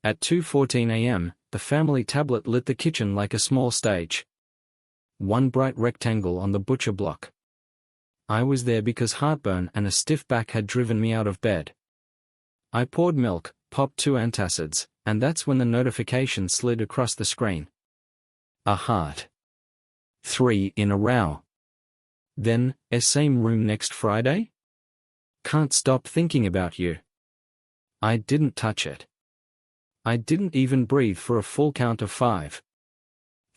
At 2:14 a.m., the family tablet lit the kitchen like a small stage. One bright rectangle on the butcher block. I was there because heartburn and a stiff back had driven me out of bed. I poured milk, popped 2 antacids, and that's when the notification slid across the screen. A heart. 3 in a row. Then, same room next Friday? Can't stop thinking about you. I didn't touch it. I didn't even breathe for a full count of 5.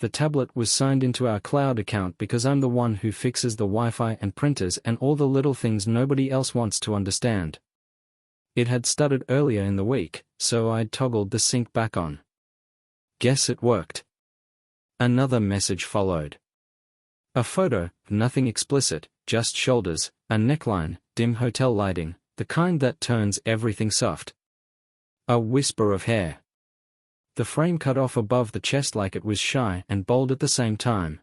The tablet was signed into our cloud account because I'm the one who fixes the Wi-Fi and printers and all the little things nobody else wants to understand. It had stuttered earlier in the week, so I'd toggled the sync back on. Guess it worked. Another message followed. A photo, nothing explicit, just shoulders, a neckline, dim hotel lighting, the kind that turns everything soft. A whisper of hair. The frame cut off above the chest like it was shy and bold at the same time.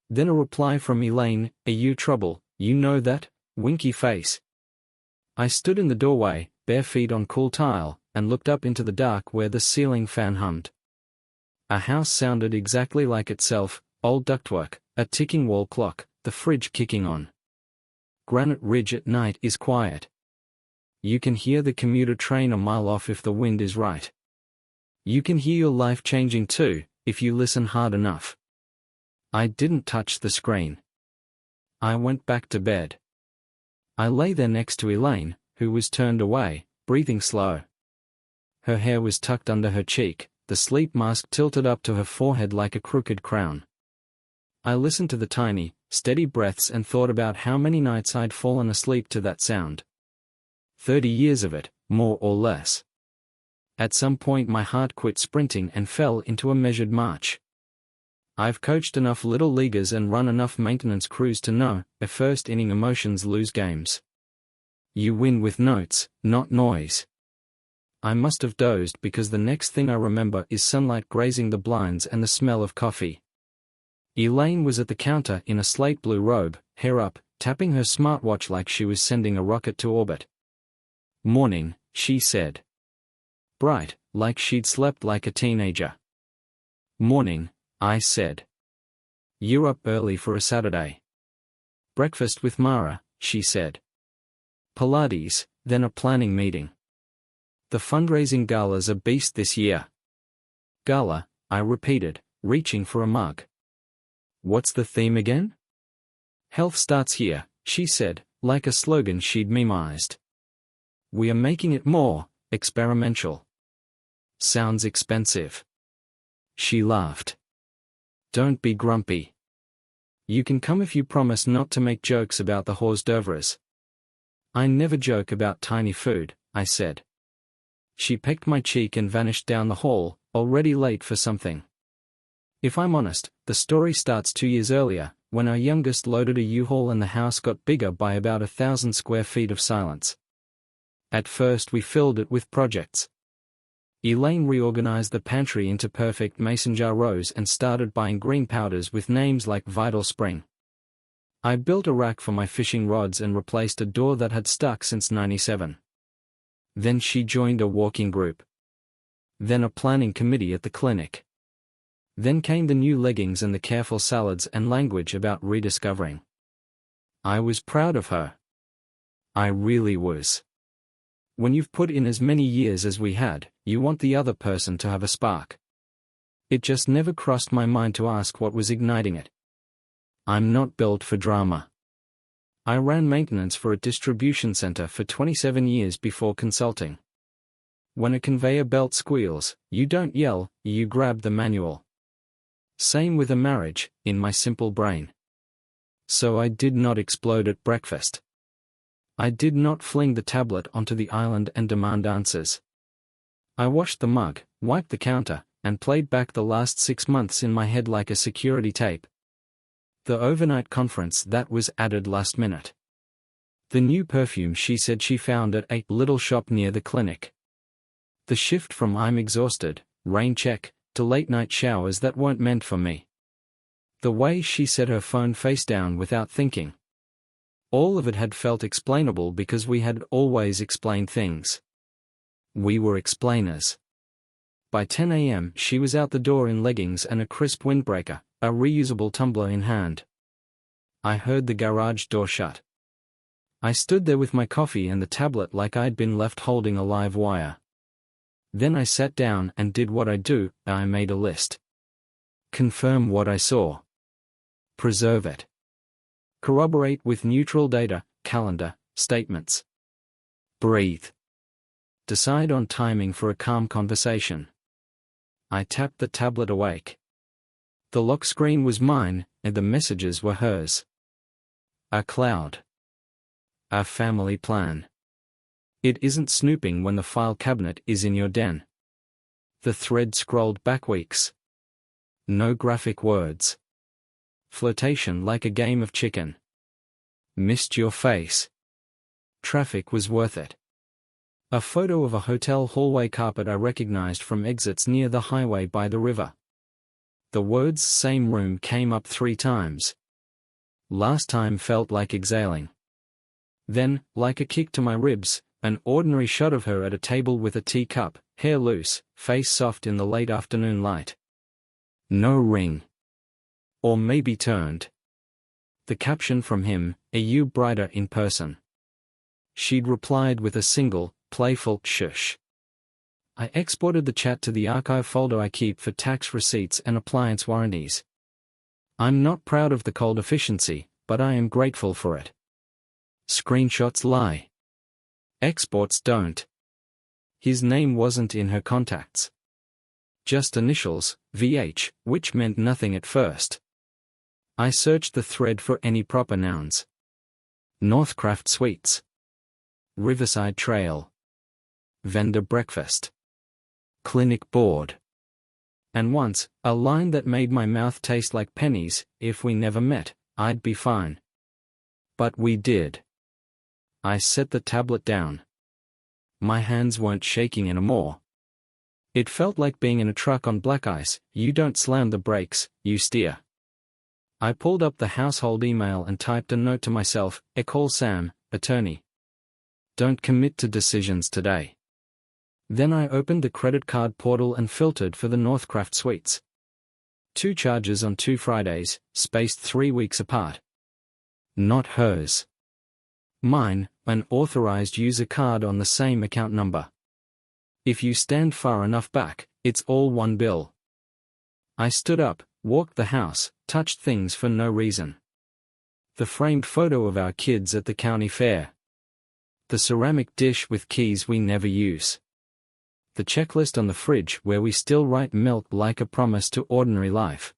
Then a reply from Elaine, "Are you trouble, you know that?" Winky face. I stood in the doorway, bare feet on cool tile, and looked up into the dark where the ceiling fan hummed. A house sounded exactly like itself, old ductwork, a ticking wall clock, the fridge kicking on. Granite Ridge at night is quiet. You can hear the commuter train a mile off if the wind is right. You can hear your life changing too, if you listen hard enough. I didn't touch the screen. I went back to bed. I lay there next to Elaine, who was turned away, breathing slow. Her hair was tucked under her cheek, the sleep mask tilted up to her forehead like a crooked crown. I listened to the tiny, steady breaths and thought about how many nights I'd fallen asleep to that sound. 30 years of it, more or less. At some point my heart quit sprinting and fell into a measured march. I've coached enough little leaguers and run enough maintenance crews to know, at first inning emotions lose games. You win with notes, not noise. I must have dozed because the next thing I remember is sunlight grazing the blinds and the smell of coffee. Elaine was at the counter in a slate blue robe, hair up, tapping her smartwatch like she was sending a rocket to orbit. "Morning," she said. Bright, like she'd slept like a teenager. "Morning," I said. "You're up early for a Saturday." "Breakfast with Mara," she said. "Pilates, then a planning meeting." "The fundraising gala's a beast this year." "Gala," I repeated, reaching for a mug. "What's the theme again?" "Health starts here," she said, like a slogan she'd memoized. "We are making it more experimental." "Sounds expensive." She laughed. "Don't be grumpy. You can come if you promise not to make jokes about the hors d'oeuvres." "I never joke about tiny food," I said. She pecked my cheek and vanished down the hall, already late for something. If I'm honest, the story starts 2 years earlier, when our youngest loaded a U-Haul and the house got bigger by about 1,000 square feet of silence. At first we filled it with projects. Elaine reorganized the pantry into perfect mason jar rows and started buying green powders with names like Vital Spring. I built a rack for my fishing rods and replaced a door that had stuck since '97. Then she joined a walking group. Then a planning committee at the clinic. Then came the new leggings and the careful salads and language about rediscovering. I was proud of her. I really was. When you've put in as many years as we had, you want the other person to have a spark. It just never crossed my mind to ask what was igniting it. I'm not built for drama. I ran maintenance for a distribution center for 27 years before consulting. When a conveyor belt squeals, you don't yell, you grab the manual. Same with a marriage, in my simple brain. So I did not explode at breakfast. I did not fling the tablet onto the island and demand answers. I washed the mug, wiped the counter, and played back the last 6 months in my head like a security tape. The overnight conference that was added last minute. The new perfume she said she found at a little shop near the clinic. The shift from "I'm exhausted, rain check," to late-night showers that weren't meant for me. The way she set her phone face down without thinking. All of it had felt explainable because we had always explained things. We were explainers. By 10 a.m. she was out the door in leggings and a crisp windbreaker, a reusable tumbler in hand. I heard the garage door shut. I stood there with my coffee and the tablet like I'd been left holding a live wire. Then I sat down and did what I do, I made a list. Confirm what I saw. Preserve it. Corroborate with neutral data, calendar, statements. Breathe. Decide on timing for a calm conversation. I tapped the tablet awake. The lock screen was mine, and the messages were hers. A cloud. A family plan. It isn't snooping when the file cabinet is in your den. The thread scrolled back weeks. No graphic words. Flirtation like a game of chicken. Missed your face. Traffic was worth it. A photo of a hotel hallway carpet I recognized from exits near the highway by the river. The words "same room" came up 3 times. Last time felt like exhaling. Then, like a kick to my ribs, an ordinary shot of her at a table with a teacup, hair loose, face soft in the late afternoon light. No ring. Or maybe turned. The caption from him, "Are you brighter in person?" She'd replied with a single, playful shush. I exported the chat to the archive folder I keep for tax receipts and appliance warranties. I'm not proud of the cold efficiency, but I am grateful for it. Screenshots lie. Exports don't. His name wasn't in her contacts. Just initials, VH, which meant nothing at first. I searched the thread for any proper nouns. Northcraft Suites. Riverside Trail. Vendor breakfast. Clinic board. And once, a line that made my mouth taste like pennies: "If we never met, I'd be fine." But we did. I set the tablet down. My hands weren't shaking anymore. It felt like being in a truck on black ice: you don't slam the brakes, you steer. I pulled up the household email and typed a note to myself: "Call Sam, attorney. Don't commit to decisions today." Then I opened the credit card portal and filtered for the Northcraft Suites. 2 charges on 2 Fridays, spaced 3 weeks apart. Not hers. Mine, an authorized user card on the same account number. If you stand far enough back, it's all one bill. I stood up, walked the house, touched things for no reason. The framed photo of our kids at the county fair. The ceramic dish with keys we never use. The checklist on the fridge where we still write "milk like a promise to ordinary life."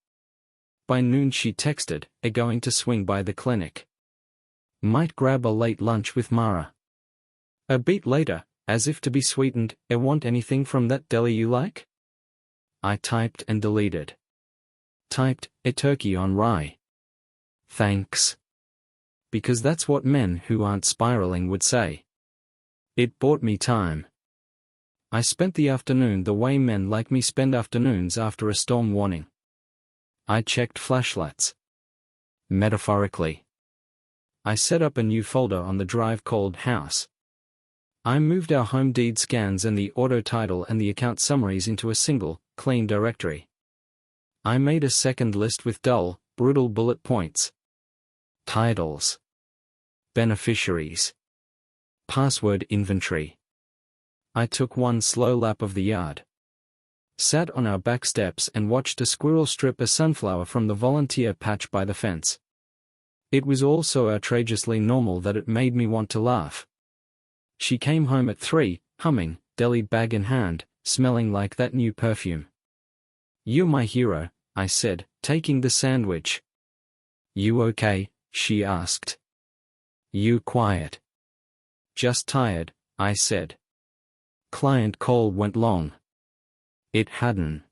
By noon she texted, "Going to swing by the clinic. Might grab a late lunch with Mara." A beat later, as if to be sweetened, "Want anything from that deli you like?" I typed and deleted. Typed, "A turkey on rye. Thanks." Because that's what men who aren't spiraling would say. It bought me time. I spent the afternoon the way men like me spend afternoons after a storm warning. I checked flashlights. Metaphorically. I set up a new folder on the drive called House. I moved our home deed scans and the auto title and the account summaries into a single, clean directory. I made a second list with dull, brutal bullet points. Titles. Beneficiaries. Password inventory. I took one slow lap of the yard. Sat on our back steps and watched a squirrel strip a sunflower from the volunteer patch by the fence. It was all so outrageously normal that it made me want to laugh. She came home at 3, humming, deli bag in hand, smelling like that new perfume. "You're my hero," I said, taking the sandwich. "You okay?" she asked. "You quiet." "Just tired," I said. Client call went long. It hadn't.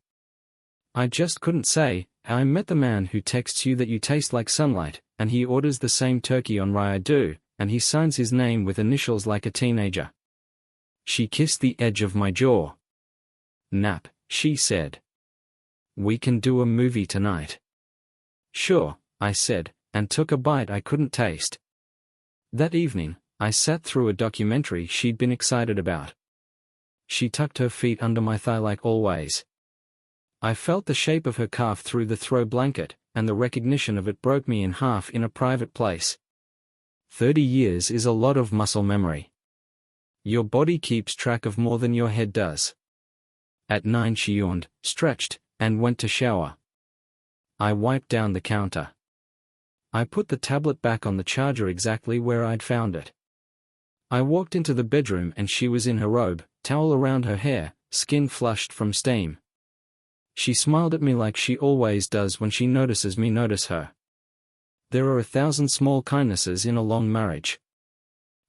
I just couldn't say, "I met the man who texts you that you taste like sunlight, and he orders the same turkey on rye I do, and he signs his name with initials like a teenager." She kissed the edge of my jaw. "Nap," she said. "We can do a movie tonight." "Sure," I said, and took a bite I couldn't taste. That evening, I sat through a documentary she'd been excited about. She tucked her feet under my thigh like always. I felt the shape of her calf through the throw blanket, and the recognition of it broke me in half in a private place. 30 years is a lot of muscle memory. Your body keeps track of more than your head does. At 9 she yawned, stretched, and went to shower. I wiped down the counter. I put the tablet back on the charger exactly where I'd found it. I walked into the bedroom and she was in her robe, towel around her hair, skin flushed from steam. She smiled at me like she always does when she notices me notice her. There are 1,000 small kindnesses in a long marriage.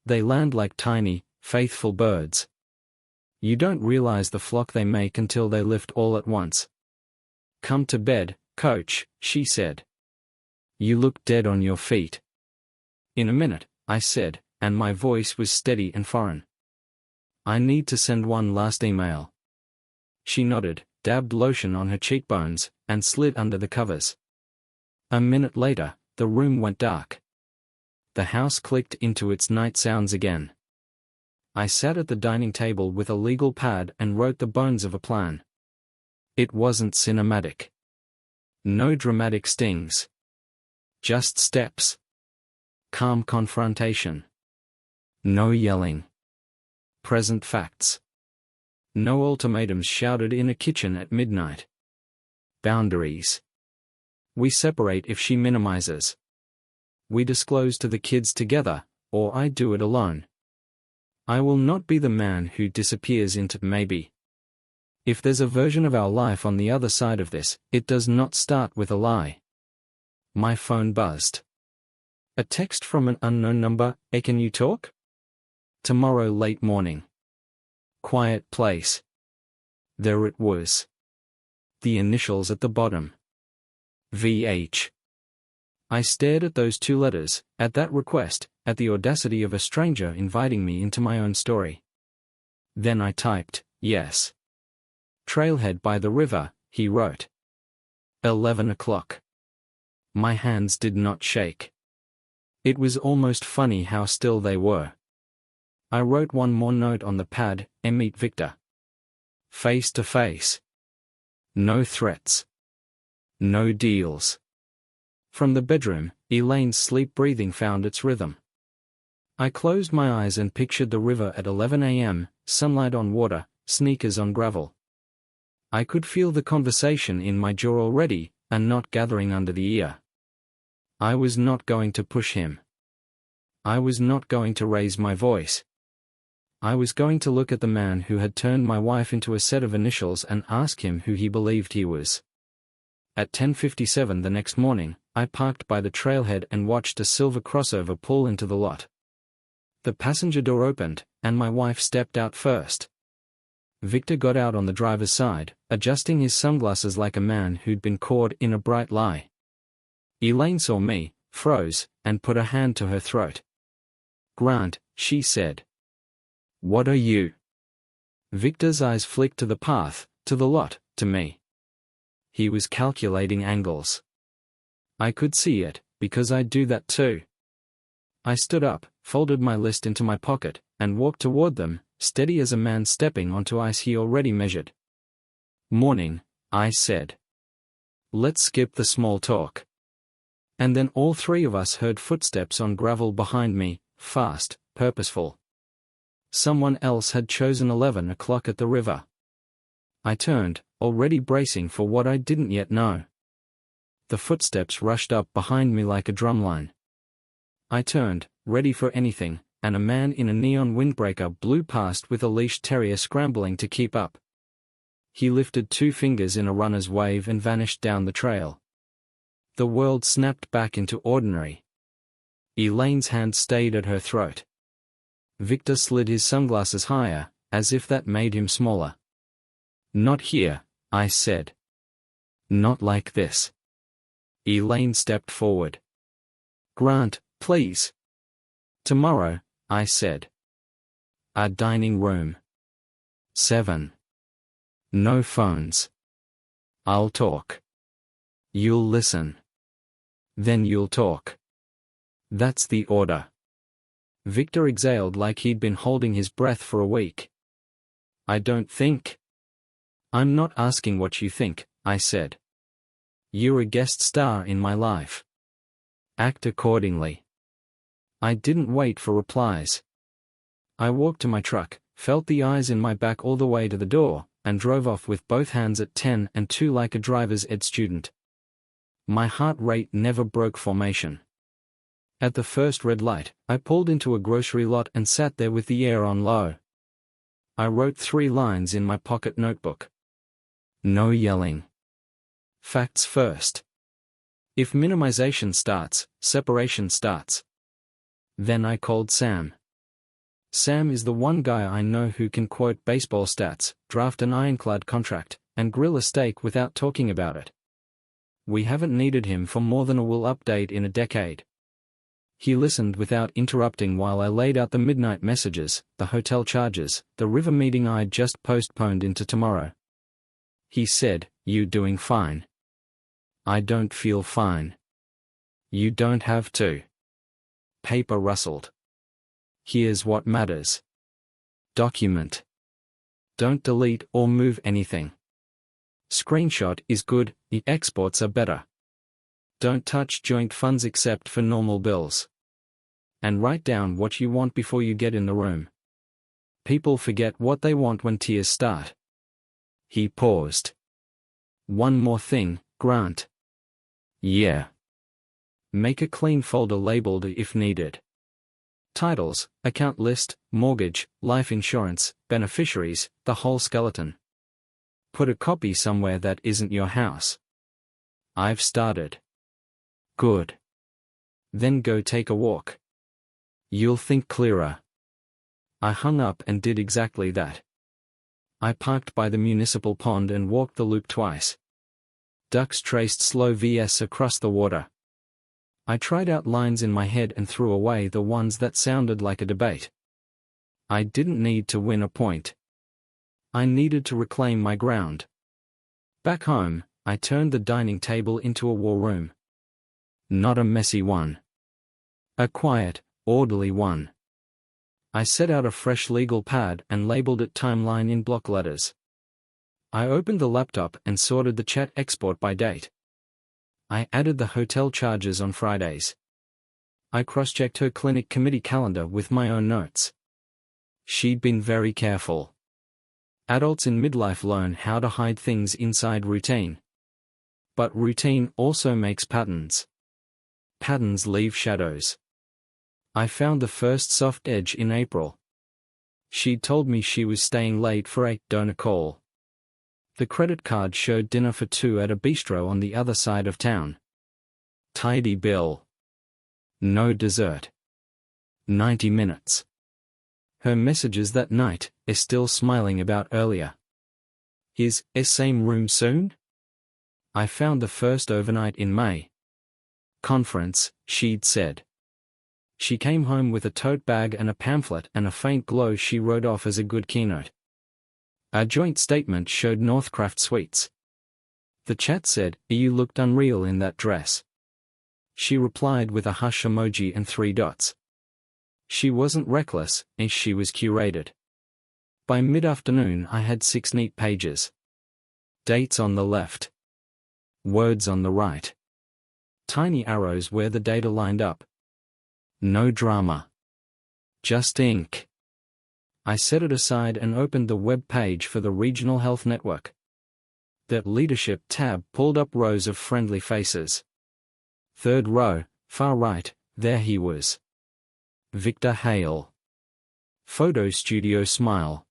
They land like tiny, faithful birds. You don't realize the flock they make until they lift all at once. "Come to bed, coach," she said. "You look dead on your feet." "In a minute," I said, and my voice was steady and foreign. "I need to send one last email." She nodded, dabbed lotion on her cheekbones, and slid under the covers. A minute later, the room went dark. The house clicked into its night sounds again. I sat at the dining table with a legal pad and wrote the bones of a plan. It wasn't cinematic. No dramatic stings. Just steps. Calm confrontation. No yelling. Present facts. No ultimatums shouted in a kitchen at midnight. Boundaries. We separate if she minimizes. We disclose to the kids together, or I do it alone. I will not be the man who disappears into maybe. If there's a version of our life on the other side of this, it does not start with a lie. My phone buzzed. A text from an unknown number. "Hey, can you talk? Tomorrow late morning. Quiet place." There it was. The initials at the bottom. VH. I stared at those 2 letters, at that request, at the audacity of a stranger inviting me into my own story. Then I typed, "Yes." "Trailhead by the river," he wrote. 11 o'clock. My hands did not shake. It was almost funny how still they were. I wrote one more note on the pad, "Meet Victor. Face to face. No threats. No deals." From the bedroom, Elaine's sleep breathing found its rhythm. I closed my eyes and pictured the river at 11 a.m., sunlight on water, sneakers on gravel. I could feel the conversation in my jaw already, a knot gathering under the ear. I was not going to push him. I was not going to raise my voice. I was going to look at the man who had turned my wife into a set of initials and ask him who he believed he was. At 10:57 the next morning, I parked by the trailhead and watched a silver crossover pull into the lot. The passenger door opened, and my wife stepped out first. Victor got out on the driver's side, adjusting his sunglasses like a man who'd been caught in a bright lie. Elaine saw me, froze, and put a hand to her throat. "Grant," she said. "What are you?" Victor's eyes flicked to the path, to the lot, to me. He was calculating angles. I could see it, because I do that too. I stood up, folded my list into my pocket, and walked toward them, steady as a man stepping onto ice he already measured. "Morning," I said. "Let's skip the small talk." And then all 3 of us heard footsteps on gravel behind me, fast, purposeful. Someone else had chosen 11 o'clock at the river. I turned, already bracing for what I didn't yet know. The footsteps rushed up behind me like a drumline. I turned, ready for anything, and a man in a neon windbreaker blew past with a leash terrier scrambling to keep up. He lifted 2 fingers in a runner's wave and vanished down the trail. The world snapped back into ordinary. Elaine's hand stayed at her throat. Victor slid his sunglasses higher, as if that made him smaller. "Not here," I said. "Not like this." Elaine stepped forward. "Grant, please." "Tomorrow," I said. "Our dining room. 7. No phones. I'll talk. You'll listen. Then you'll talk. That's the order." Victor exhaled like he'd been holding his breath for a week. I don't think. I'm not asking what you think, I said. You're a guest star in my life. Act accordingly. I didn't wait for replies. I walked to my truck, felt the eyes in my back all the way to the door, and drove off with both hands at 10 and 2 like a driver's ed student. My heart rate never broke formation. At the first red light, I pulled into a grocery lot and sat there with the air on low. I wrote 3 lines in my pocket notebook. No yelling. Facts first. If minimization starts, separation starts. Then I called Sam. Sam is the one guy I know who can quote baseball stats, draft an ironclad contract, and grill a steak without talking about it. We haven't needed him for more than a will update in a decade. He listened without interrupting while I laid out the midnight messages, the hotel charges, the river meeting I'd just postponed into tomorrow. He said, "You doing fine?" I don't feel fine. You don't have to. Paper rustled. Here's what matters. Document. Don't delete or move anything. Screenshot is good, the exports are better. Don't touch joint funds except for normal bills. And write down what you want before you get in the room. People forget what they want when tears start. He paused. One more thing, Grant. Yeah. Make a clean folder labeled if needed. Titles, account list, mortgage, life insurance, beneficiaries, the whole skeleton. Put a copy somewhere that isn't your house. I've started. Good. Then go take a walk. You'll think clearer. I hung up and did exactly that. I parked by the municipal pond and walked the loop twice. Ducks traced slow VS across the water. I tried out lines in my head and threw away the ones that sounded like a debate. I didn't need to win a point. I needed to reclaim my ground. Back home, I turned the dining table into a war room. Not a messy one. A quiet, orderly one. I set out a fresh legal pad and labeled it Timeline in block letters. I opened the laptop and sorted the chat export by date. I added the hotel charges on Fridays. I cross-checked her clinic committee calendar with my own notes. She'd been very careful. Adults in midlife learn how to hide things inside routine. But routine also makes patterns. Patterns leave shadows. I found the first soft edge in April. She'd told me she was staying late for a donor call. The credit card showed dinner for 2 at a bistro on the other side of town. Tidy bill. No dessert. 90 minutes. Her messages that night, is still smiling about earlier. Is same room soon? I found the first overnight in May. Conference, she'd said. She came home with a tote bag and a pamphlet and a faint glow she wrote off as a good keynote. Our joint statement showed Northcraft Suites. The chat said, "You looked unreal in that dress." She replied with a hush emoji and 3 dots. She wasn't reckless, and she was curated. By mid-afternoon I had 6 neat pages. Dates on the left. Words on the right. Tiny arrows where the data lined up. No drama. Just ink. I set it aside and opened the web page for the Regional Health Network. The Leadership tab pulled up rows of friendly faces. 3rd row, far right, there he was. Victor Hale. Photo studio smile.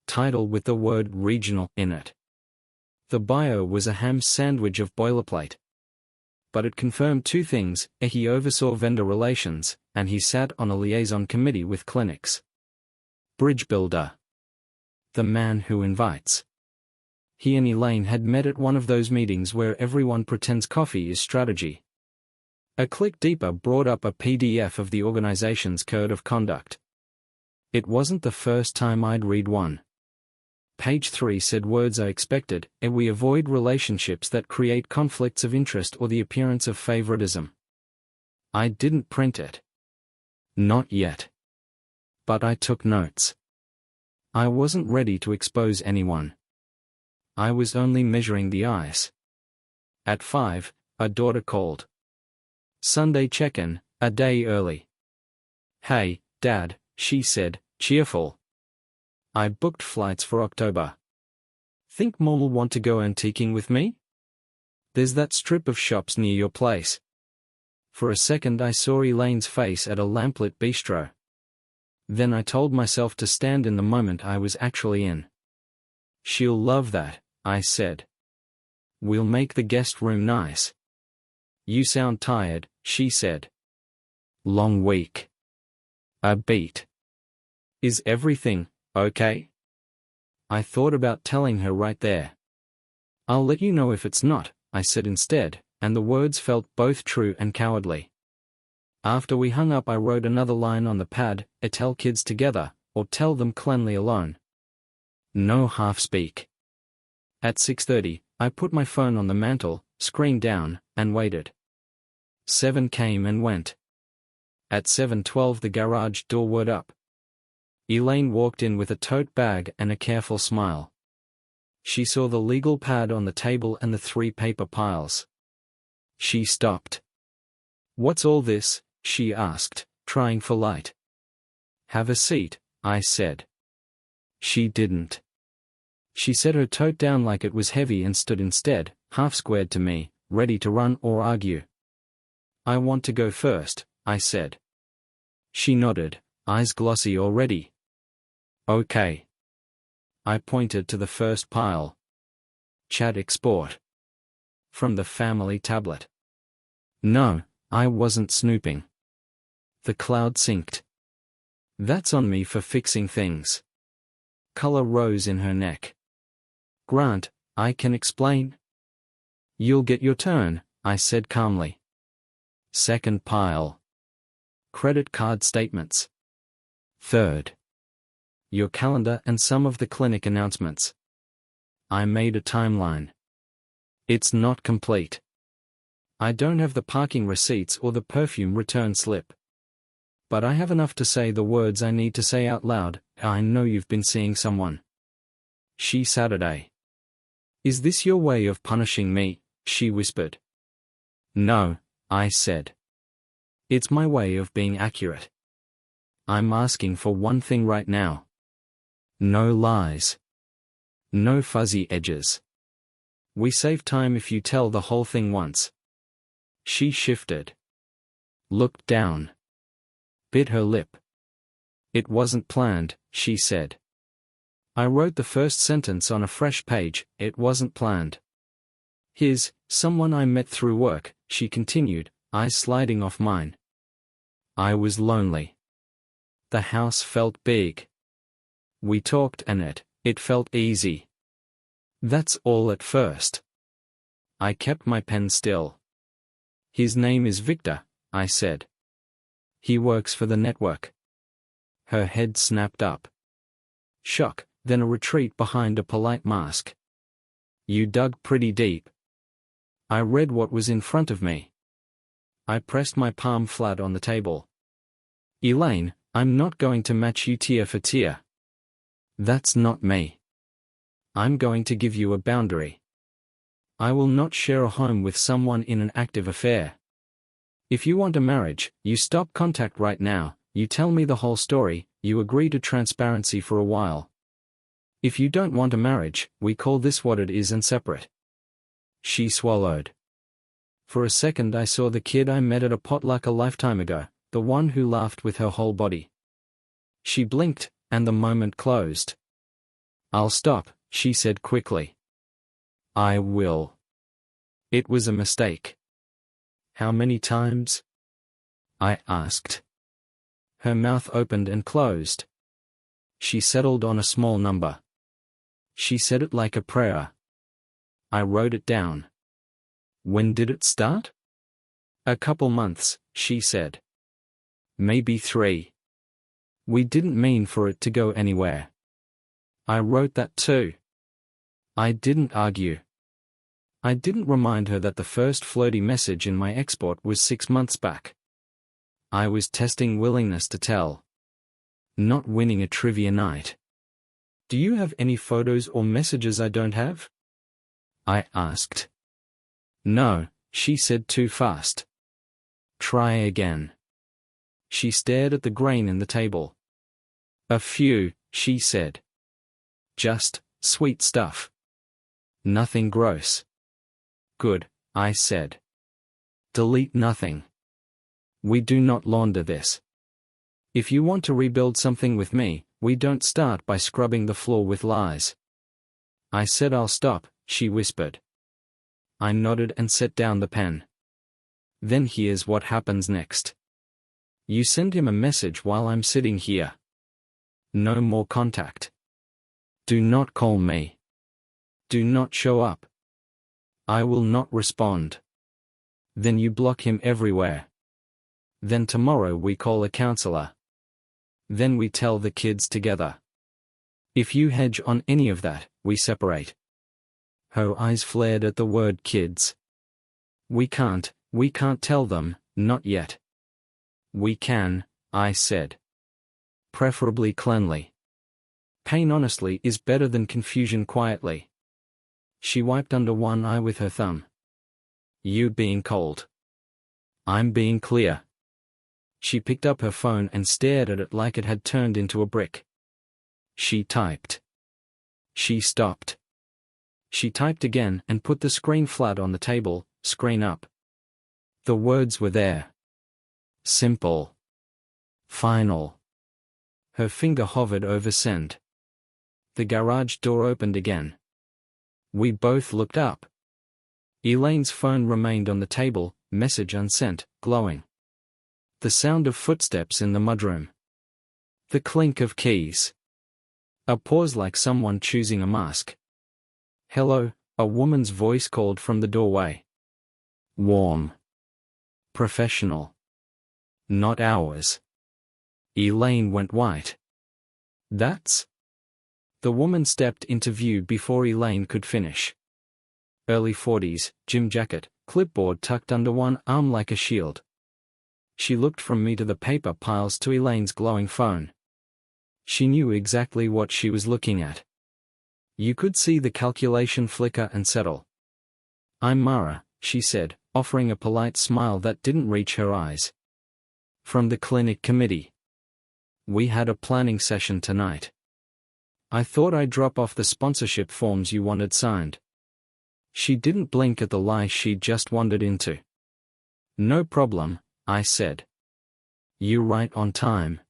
Title with the word regional in it. The bio was a ham sandwich of boilerplate. But it confirmed 2 things: he oversaw vendor relations, and he sat on a liaison committee with clinics. Bridge builder. The man who invites. He and Elaine had met at one of those meetings where everyone pretends coffee is strategy. A click deeper brought up a PDF of the organization's code of conduct. It wasn't the first time I'd read one. Page 3 said words I expected, and we avoid relationships that create conflicts of interest or the appearance of favoritism. I didn't print it. Not yet. But I took notes. I wasn't ready to expose anyone. I was only measuring the ice. At 5, a daughter called. Sunday check-in, a day early. "Hey, Dad," she said, cheerful. "I booked flights for October. Think Mom'll want to go antiquing with me? There's that strip of shops near your place." For a second I saw Elaine's face at a lamplit bistro. Then I told myself to stand in the moment I was actually in. "She'll love that," I said. "We'll make the guest room nice." "You sound tired," she said. "Long week." A beat. "Is everything okay?" I thought about telling her right there. "I'll let you know if it's not," I said instead, and the words felt both true and cowardly. After we hung up I wrote another line on the pad, "Tell kids together, or tell them cleanly alone." No half-speak. At 6:30, I put my phone on the mantel, screen down, and waited. 7 came and went. At 7:12 the garage door whirred up. Elaine walked in with a tote bag and a careful smile. She saw the legal pad on the table and the 3 paper piles. She stopped. "What's all this?" she asked, trying for light. "Have a seat," I said. She didn't. She set her tote down like it was heavy and stood instead, half-squared to me, ready to run or argue. "I want to go first," I said. She nodded, eyes glossy already. "Okay." I pointed to the first pile. "Chat export." From the family tablet. No, I wasn't snooping. The cloud synced. "That's on me for fixing things." Color rose in her neck. "Grant, I can explain." "You'll get your turn," I said calmly. Second pile. Credit card statements. Third. Your calendar and some of the clinic announcements. I made a timeline. It's not complete. I don't have the parking receipts or the perfume return slip. But I have enough to say the words I need to say out loud. "I know you've been seeing someone." She Saturday. "Is this your way of punishing me?" she whispered. "No," I said. "It's my way of being accurate. I'm asking for one thing right now. No lies. No fuzzy edges. We save time if you tell the whole thing once." She shifted. Looked down. Bit her lip. "It wasn't planned," she said. I wrote the first sentence on a fresh page. "It wasn't planned." Someone I met through work," she continued, eyes sliding off mine. I was lonely. The house felt big. We talked and it felt easy. That's all at first. I kept my pen still. "His name is Victor," I said. "He works for the network." Her head snapped up. Shock, then a retreat behind a polite mask. "You dug pretty deep." I read what was in front of me. I pressed my palm flat on the table. "Elaine, I'm not going to match you tier for tier. That's not me. I'm going to give you a boundary. I will not share a home with someone in an active affair. If you want a marriage, you stop contact right now, you tell me the whole story, you agree to transparency for a while. If you don't want a marriage, we call this what it is and separate." She swallowed. For a second I saw the kid I met at a potluck a lifetime ago, the one who laughed with her whole body. She blinked, and the moment closed. "I'll stop," she said quickly. "I will." It was a mistake. "How many times?" I asked. Her mouth opened and closed. She settled on a small number. She said it like a prayer. I wrote it down. "When did it start?" "A couple months," she said. "Maybe 3. We didn't mean for it to go anywhere." I wrote that too. I didn't argue. I didn't remind her that the first flirty message in my export was 6 months back. I was testing willingness to tell. Not winning a trivia night. Do you have any photos or messages I don't have? I asked. No, she said too fast. Try again. She stared at the grain in the table. A few, she said. Just sweet stuff. Nothing gross. Good, I said. Delete nothing. We do not launder this. If you want to rebuild something with me, we don't start by scrubbing the floor with lies. I said I'll stop, she whispered. I nodded and set down the pen. Then here's what happens next. You send him a message while I'm sitting here. No more contact. Do not call me. Do not show up. I will not respond. Then you block him everywhere. Then tomorrow we call a counselor. Then we tell the kids together. If you hedge on any of that, we separate. Her eyes flared at the word kids. We can't tell them, not yet. We can, I said. Preferably cleanly. Pain honestly is better than confusion quietly. She wiped under one eye with her thumb. You being cold. I'm being clear. She picked up her phone and stared at it like it had turned into a brick. She typed. She stopped. She typed again and put the screen flat on the table, screen up. The words were there. Simple. Final. Her finger hovered over send. The garage door opened again. We both looked up. Elaine's phone remained on the table, message unsent, glowing. The sound of footsteps in the mudroom. The clink of keys. A pause like someone choosing a mask. Hello, a woman's voice called from the doorway. Warm. Professional. Not ours. Elaine went white. That's? The woman stepped into view before Elaine could finish. Early 40s, gym jacket, clipboard tucked under one arm like a shield. She looked from me to the paper piles to Elaine's glowing phone. She knew exactly what she was looking at. You could see the calculation flicker and settle. I'm Mara, she said, offering a polite smile that didn't reach her eyes. From the clinic committee. We had a planning session tonight. I thought I'd drop off the sponsorship forms you wanted signed. She didn't blink at the lie she'd just wandered into. No problem, I said. You right on time.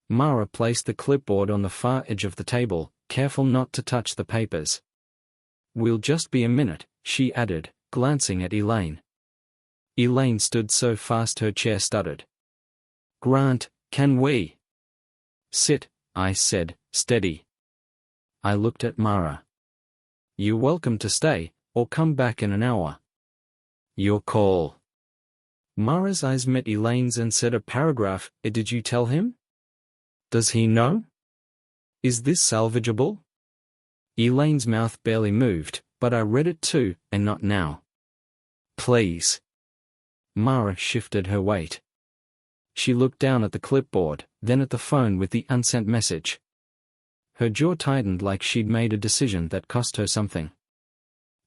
Mara placed the clipboard on the far edge of the table, careful not to touch the papers. We'll just be a minute, she added, glancing at Elaine. Elaine stood so fast her chair stuttered. Grant, can we? Sit, I said, steady. I looked at Mara. You're welcome to stay, or come back in an hour. Your call. Mara's eyes met Elaine's and said a paragraph. Did you tell him? Does he know? Is this salvageable? Elaine's mouth barely moved, but I read it too, and not now. Please. Mara shifted her weight. She looked down at the clipboard, then at the phone with the unsent message. Her jaw tightened like she'd made a decision that cost her something.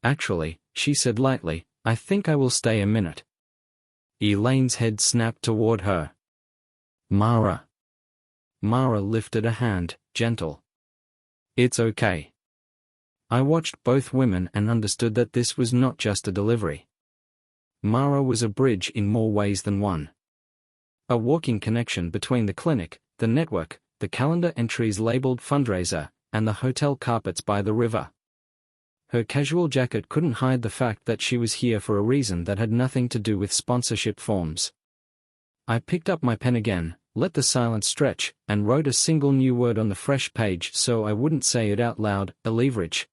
Actually, she said lightly, I think I will stay a minute. Elaine's head snapped toward her. Mara. Mara lifted a hand, gentle. It's okay. I watched both women and understood that this was not just a delivery. Mara was a bridge in more ways than one. A walking connection between the clinic, the network, the calendar entries labeled fundraiser, and the hotel carpets by the river. Her casual jacket couldn't hide the fact that she was here for a reason that had nothing to do with sponsorship forms. I picked up my pen again, let the silence stretch, and wrote a single new word on the fresh page so I wouldn't say it out loud, a leverage.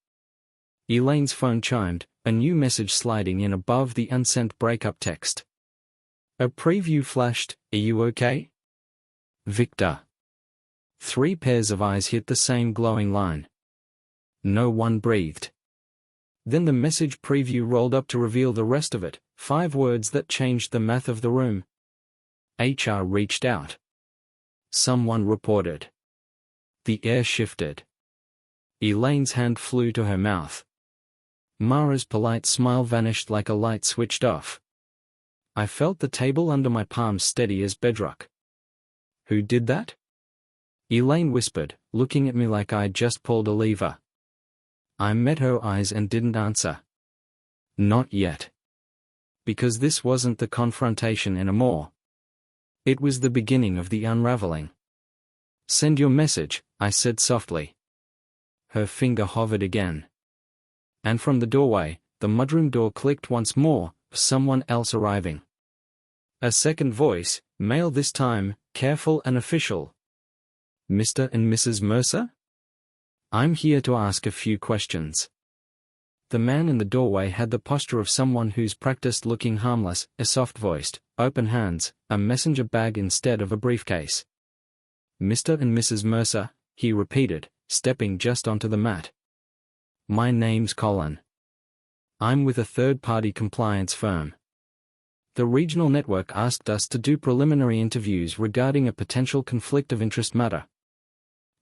Elaine's phone chimed, a new message sliding in above the unsent breakup text. A preview flashed, are you okay? Victor. 3 pairs of eyes hit the same glowing line. No one breathed. Then the message preview rolled up to reveal the rest of it, 5 words that changed the math of the room. HR reached out. Someone reported. The air shifted. Elaine's hand flew to her mouth. Mara's polite smile vanished like a light switched off. I felt the table under my palms steady as bedrock. Who did that? Elaine whispered, looking at me like I'd just pulled a lever. I met her eyes and didn't answer. Not yet. Because this wasn't the confrontation anymore. It was the beginning of the unraveling. Send your message, I said softly. Her finger hovered again. And from the doorway, the mudroom door clicked once more, someone else arriving. A second voice, male this time, careful and official. Mr. and Mrs. Mercer? I'm here to ask a few questions. The man in the doorway had the posture of someone who's practiced looking harmless, a soft-voiced, open hands, a messenger bag instead of a briefcase. Mr. and Mrs. Mercer, he repeated, stepping just onto the mat. My name's Colin. I'm with a third-party compliance firm. The regional network asked us to do preliminary interviews regarding a potential conflict of interest matter.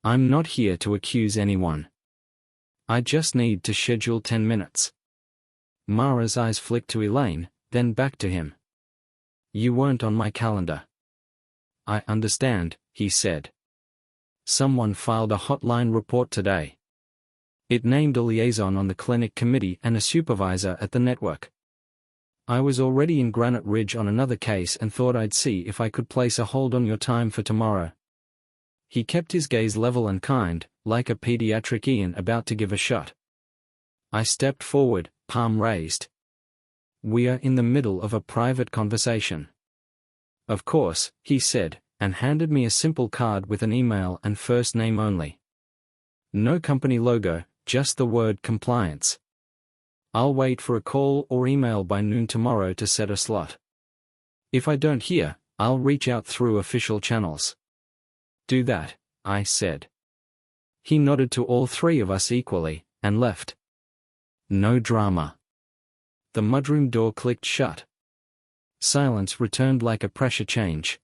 I'm not here to accuse anyone. I just need to schedule 10 minutes. Mara's eyes flicked to Elaine, then back to him. You weren't on my calendar. I understand, he said. Someone filed a hotline report today. It named a liaison on the clinic committee and a supervisor at the network. I was already in Granite Ridge on another case and thought I'd see if I could place a hold on your time for tomorrow. He kept his gaze level and kind, like a pediatric Ian about to give a shot. I stepped forward, palm raised. We are in the middle of a private conversation. Of course, he said, and handed me a simple card with an email and first name only. No company logo, just the word compliance. I'll wait for a call or email by noon tomorrow to set a slot. If I don't hear, I'll reach out through official channels. Do that, I said. He nodded to all three of us equally, and left. No drama. The mudroom door clicked shut. Silence returned like a pressure change.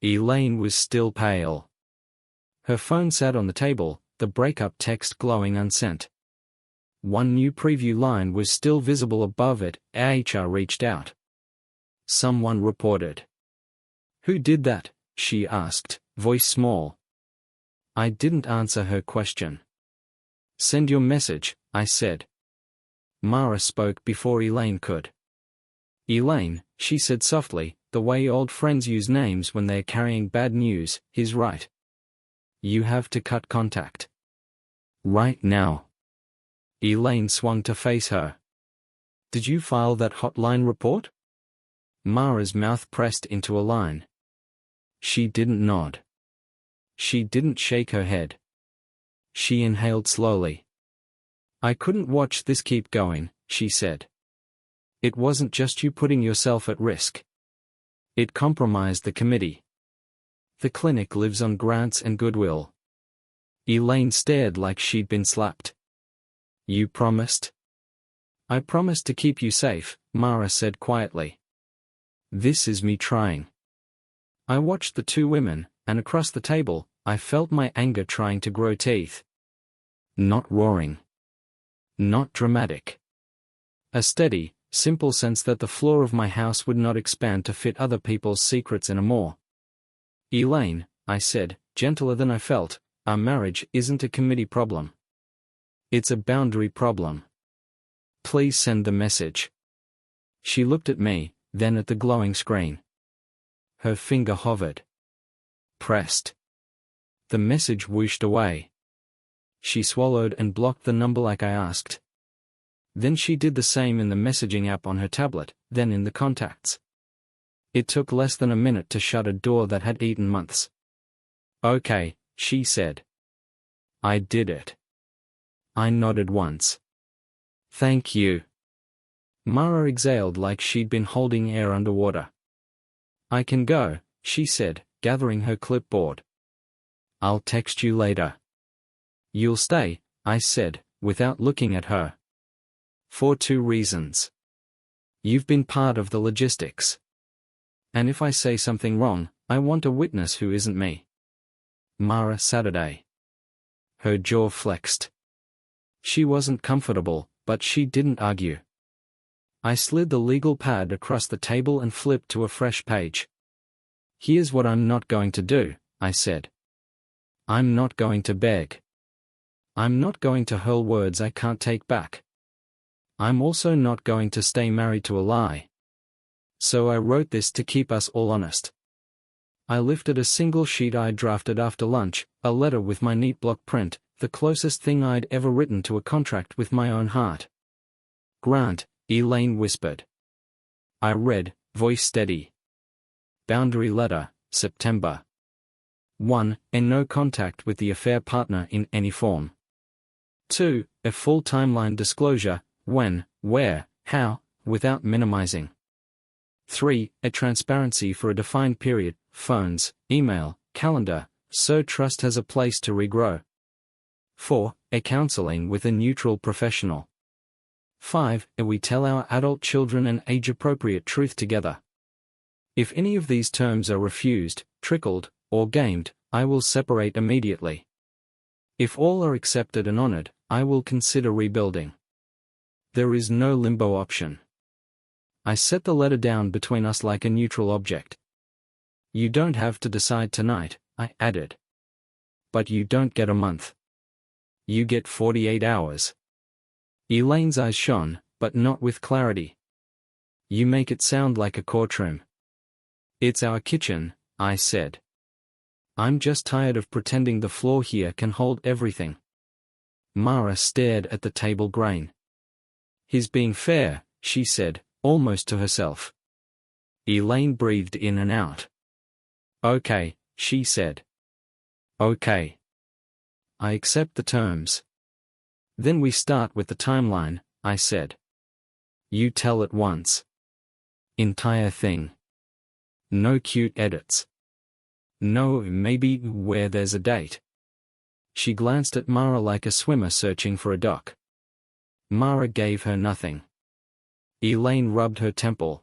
Elaine was still pale. Her phone sat on the table, the breakup text glowing unsent. One new preview line was still visible above it. HR reached out. Someone reported. Who did that? She asked, voice small. I didn't answer her question. Send your message, I said. Mara spoke before Elaine could. Elaine, she said softly, the way old friends use names when they're carrying bad news, he's right. You have to cut contact. Right now. Elaine swung to face her. Did you file that hotline report? Mara's mouth pressed into a line. She didn't nod. She didn't shake her head. She inhaled slowly. I couldn't watch this keep going, she said. It wasn't just you putting yourself at risk. It compromised the committee. The clinic lives on grants and goodwill. Elaine stared like she'd been slapped. You promised? I promised to keep you safe, Mara said quietly. This is me trying. I watched the two women, and across the table, I felt my anger trying to grow teeth. Not roaring. Not dramatic. A steady, simple sense that the floor of my house would not expand to fit other people's secrets anymore. Elaine, I said, gentler than I felt, our marriage isn't a committee problem. It's a boundary problem. Please send the message. She looked at me, then at the glowing screen. Her finger hovered. Pressed. The message whooshed away. She swallowed and blocked the number like I asked. Then she did the same in the messaging app on her tablet, then in the contacts. It took less than a minute to shut a door that had eaten months. Okay, she said. I did it. I nodded once. Thank you. Mara exhaled like she'd been holding air underwater. I can go, she said, gathering her clipboard. I'll text you later. You'll stay, I said, without looking at her. For two reasons. You've been part of the logistics. And if I say something wrong, I want a witness who isn't me. Mara Saturday. Her jaw flexed. She wasn't comfortable, but she didn't argue. I slid the legal pad across the table and flipped to a fresh page. Here's what I'm not going to do, I said. I'm not going to beg. I'm not going to hurl words I can't take back. I'm also not going to stay married to a lie. So I wrote this to keep us all honest. I lifted a single sheet I'd drafted after lunch, a letter with my neat block print, the closest thing I'd ever written to a contract with my own heart. Grant, Elaine whispered. I read, voice steady. Boundary letter, September 1. No contact with the affair partner in any form. 2. A full timeline disclosure, when, where, how, without minimizing. 3. A transparency for a defined period, phones, email, calendar, so trust has a place to regrow. 4. A counseling with a neutral professional. 5. We tell our adult children an age-appropriate truth together. If any of these terms are refused, trickled, or gamed, I will separate immediately. If all are accepted and honored, I will consider rebuilding. There is no limbo option. I set the letter down between us like a neutral object. You don't have to decide tonight, I added. But you don't get a month. You get 48 hours. Elaine's eyes shone, but not with clarity. You make it sound like a courtroom. It's our kitchen, I said. I'm just tired of pretending the floor here can hold everything. Mara stared at the table grain. He's being fair, she said, almost to herself. Elaine breathed in and out. Okay, she said. Okay. I accept the terms. Then we start with the timeline, I said. You tell it once. Entire thing. No cute edits. No maybe where there's a date. She glanced at Mara like a swimmer searching for a dock. Mara gave her nothing. Elaine rubbed her temple.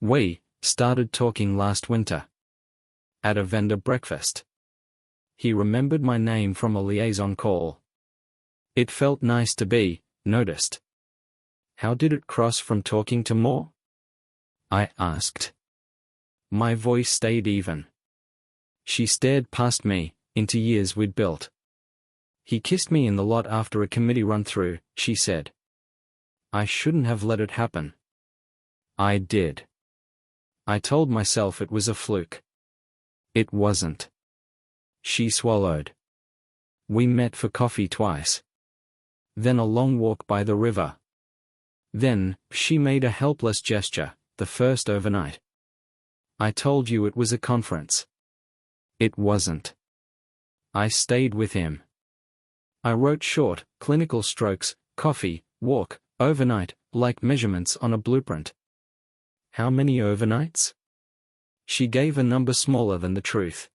We started talking last winter. At a vendor breakfast. He remembered my name from a liaison call. It felt nice to be noticed. How did it cross from talking to more? I asked. My voice stayed even. She stared past me, into years we'd built. He kissed me in the lot after a committee run-through, she said. I shouldn't have let it happen. I did. I told myself it was a fluke. It wasn't. She swallowed. We met for coffee twice. Then a long walk by the river. Then, she made a helpless gesture, the first overnight. I told you it was a conference. It wasn't. I stayed with him. I wrote short, clinical strokes, coffee, walk, overnight, like measurements on a blueprint. How many overnights? She gave a number smaller than the truth.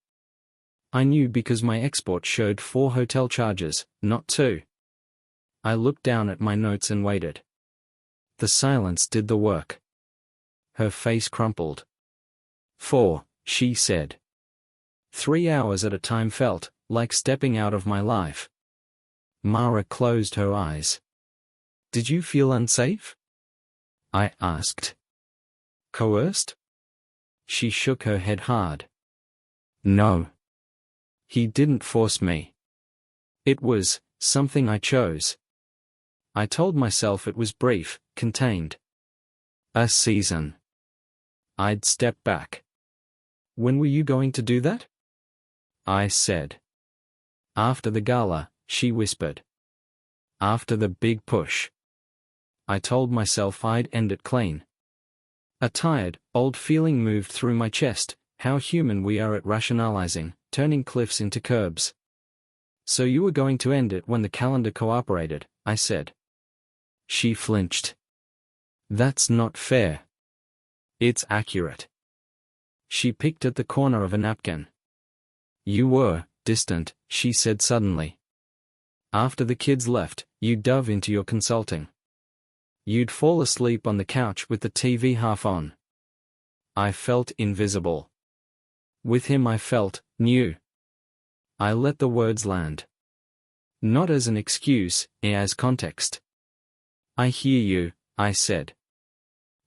I knew because my export showed 4 hotel charges, not 2. I looked down at my notes and waited. The silence did the work. Her face crumpled. 4, she said. 3 hours at a time felt like stepping out of my life. Mara closed her eyes. Did you feel unsafe? I asked. Coerced? She shook her head hard. No. He didn't force me. It was something I chose. I told myself it was brief, contained. A season. I'd step back. When were you going to do that? I said. After the gala, she whispered. After the big push. I told myself I'd end it clean. A tired, old feeling moved through my chest, how human we are at rationalizing, turning cliffs into curbs. So you were going to end it when the calendar cooperated, I said. She flinched. That's not fair. It's accurate. She picked at the corner of a napkin. You were distant, she said suddenly. After the kids left, you dove into your consulting. You'd fall asleep on the couch with the TV half on. I felt invisible. With him I felt new. I let the words land. Not as an excuse, as context. I hear you, I said.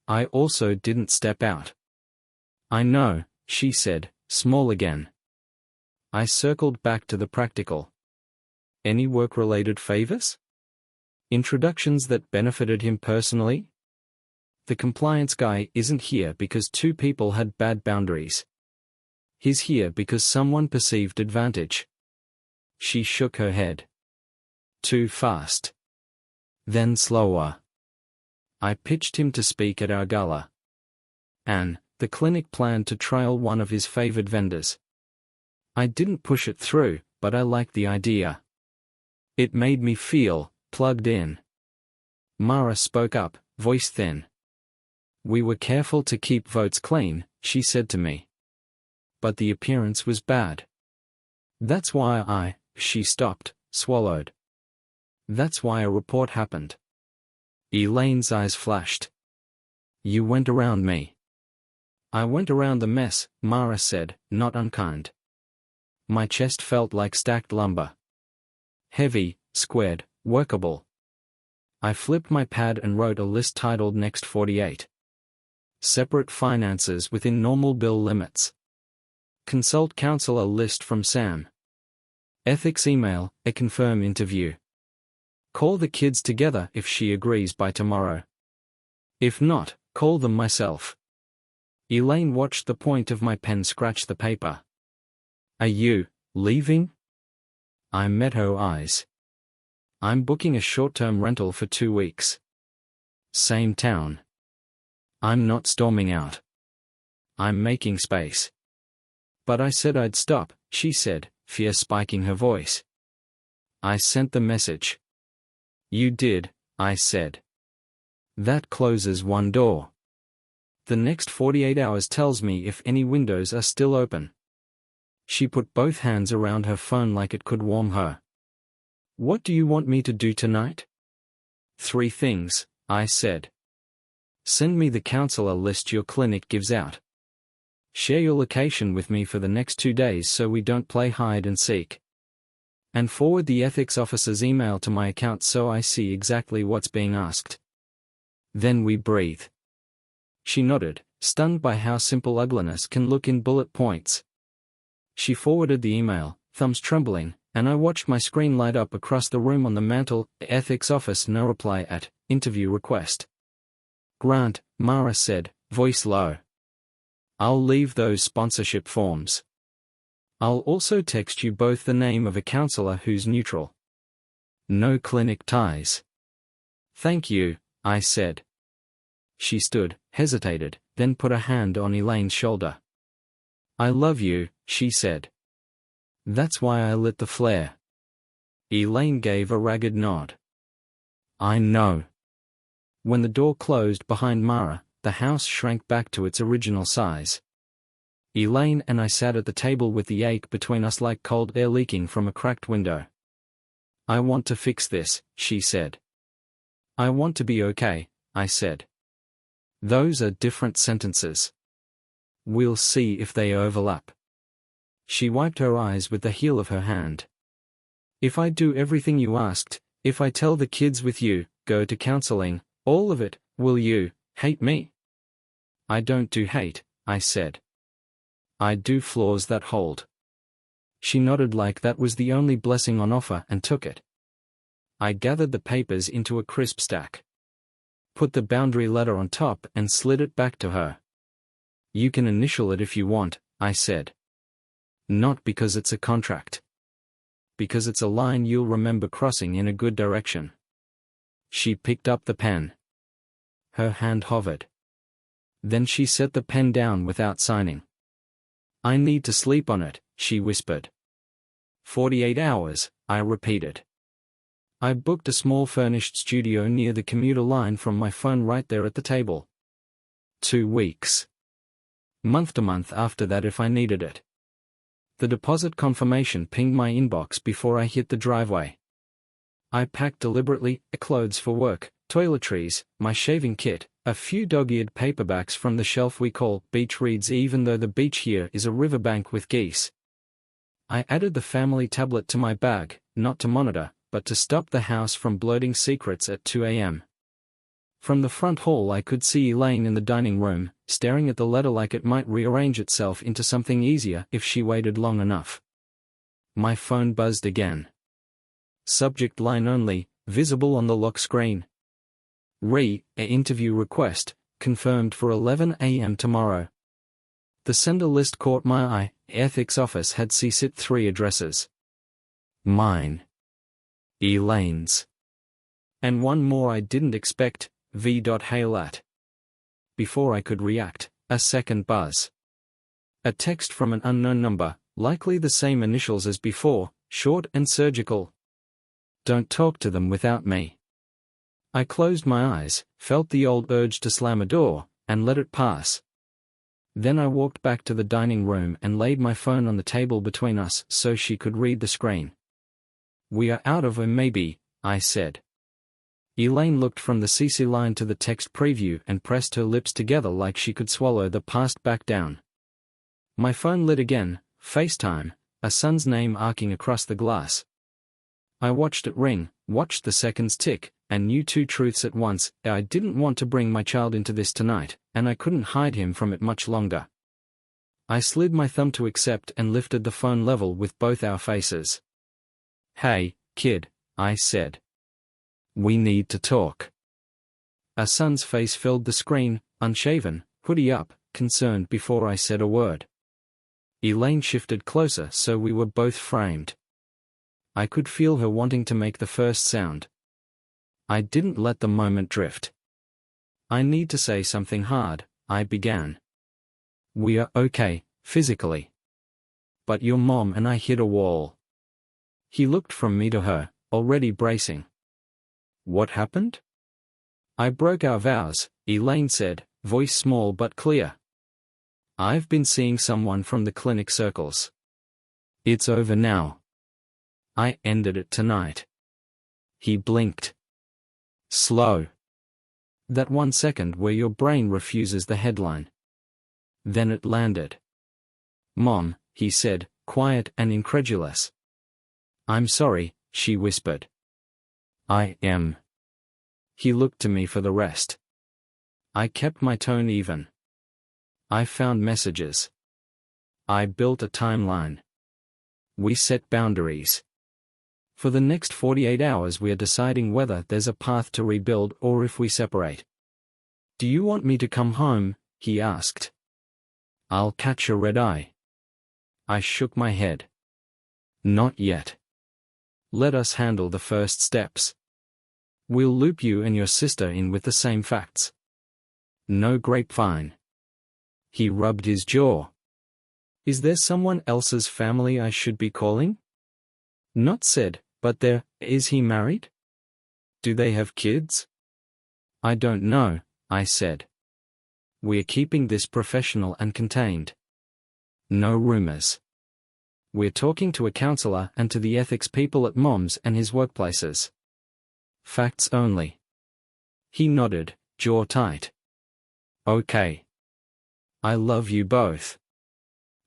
I also didn't step out. I know, she said, small again. I circled back to the practical. Any work-related favors? Introductions that benefited him personally? The compliance guy isn't here because two people had bad boundaries. He's here because someone perceived advantage. She shook her head. Too fast. Then slower. I pitched him to speak at our gala. And the clinic planned to trial one of his favored vendors. I didn't push it through, but I liked the idea. It made me feel plugged in. Mara spoke up, voice thin. We were careful to keep votes clean, she said to me. But the appearance was bad. That's why she stopped, swallowed. That's why a report happened. Elaine's eyes flashed. You went around me. I went around the mess, Mara said, not unkind. My chest felt like stacked lumber. Heavy, squared, workable. I flipped my pad and wrote a list titled Next 48. Separate finances within normal bill limits. Consult counselor list from Sam. Ethics email, a confirm interview. Call the kids together if she agrees by tomorrow. If not, call them myself. Elaine watched the point of my pen scratch the paper. Are you leaving? I met her eyes. I'm booking a short-term rental for 2 weeks. Same town. I'm not storming out. I'm making space. But I said I'd stop, she said, fear spiking her voice. I sent the message. You did, I said. That closes one door. The next 48 hours tells me if any windows are still open. She put both hands around her phone like it could warm her. What do you want me to do tonight? 3 things, I said. Send me the counselor list your clinic gives out. Share your location with me for the next 2 days so we don't play hide and seek. And forward the ethics officer's email to my account so I see exactly what's being asked. Then we breathe. She nodded, stunned by how simple ugliness can look in bullet points. She forwarded the email, thumbs trembling, and I watched my screen light up across the room on the mantle. Ethics office, no reply at interview request. Grant, Mara said, voice low. I'll leave those sponsorship forms. I'll also text you both the name of a counselor who's neutral. No clinic ties. Thank you, I said. She stood, hesitated, then put a hand on Elaine's shoulder. I love you, she said. That's why I lit the flare. Elaine gave a ragged nod. I know. When the door closed behind Mara, the house shrank back to its original size. Elaine and I sat at the table with the ache between us like cold air leaking from a cracked window. I want to fix this, she said. I want to be okay, I said. Those are different sentences. We'll see if they overlap. She wiped her eyes with the heel of her hand. If I do everything you asked, if I tell the kids with you, go to counseling, all of it, will you hate me? I don't do hate, I said. I do flaws that hold. She nodded like that was the only blessing on offer and took it. I gathered the papers into a crisp stack. Put the boundary letter on top and slid it back to her. You can initial it if you want, I said. Not because it's a contract. Because it's a line you'll remember crossing in a good direction. She picked up the pen. Her hand hovered. Then she set the pen down without signing. I need to sleep on it, she whispered. 48 hours, I repeated. I booked a small furnished studio near the commuter line from my phone right there at the table. 2 weeks. Month to month after that if I needed it. The deposit confirmation pinged my inbox before I hit the driveway. I packed deliberately, clothes for work, toiletries, my shaving kit, a few dog-eared paperbacks from the shelf we call beach reads even though the beach here is a riverbank with geese. I added the family tablet to my bag, not to monitor, but to stop the house from blurting secrets at 2 a.m. From the front hall I could see Elaine in the dining room, staring at the letter like it might rearrange itself into something easier if she waited long enough. My phone buzzed again. Subject line only, visible on the lock screen. Interview request, confirmed for 11 a.m. tomorrow. The sender list caught my eye. Ethics office had CSIT 3 addresses. Mine. Elaine's. And one more I didn't expect, v.hail@. Before I could react, a second buzz. A text from an unknown number, likely the same initials as before, short and surgical. Don't talk to them without me. I closed my eyes, felt the old urge to slam a door, and let it pass. Then I walked back to the dining room and laid my phone on the table between us so she could read the screen. We are out of a maybe, I said. Elaine looked from the CC line to the text preview and pressed her lips together like she could swallow the past back down. My phone lit again, FaceTime, a son's name arcing across the glass. I watched it ring, watched the seconds tick, and knew two truths at once. I didn't want to bring my child into this tonight, and I couldn't hide him from it much longer. I slid my thumb to accept and lifted the phone level with both our faces. Hey, kid, I said. We need to talk. A son's face filled the screen, unshaven, hoodie up, concerned before I said a word. Elaine shifted closer so we were both framed. I could feel her wanting to make the first sound. I didn't let the moment drift. I need to say something hard, I began. We are okay, physically. But your mom and I hit a wall. He looked from me to her, already bracing. What happened? I broke our vows, Elaine said, voice small but clear. I've been seeing someone from the clinic circles. It's over now. I ended it tonight. He blinked. Slow. That 1 second where your brain refuses the headline. Then it landed. Mom, he said, quiet and incredulous. I'm sorry, she whispered. I am. He looked to me for the rest. I kept my tone even. I found messages. I built a timeline. We set boundaries. For the next 48 hours we are deciding whether there's a path to rebuild or if we separate. Do you want me to come home? He asked. I'll catch a red eye. I shook my head. Not yet. Let us handle the first steps. We'll loop you and your sister in with the same facts. No grapevine. He rubbed his jaw. Is there someone else's family I should be calling? Not said, but there, is he married? Do they have kids? I don't know, I said. We're keeping this professional and contained. No rumors. We're talking to a counselor and to the ethics people at Mom's and his workplaces. Facts only. He nodded, jaw tight. Okay. I love you both.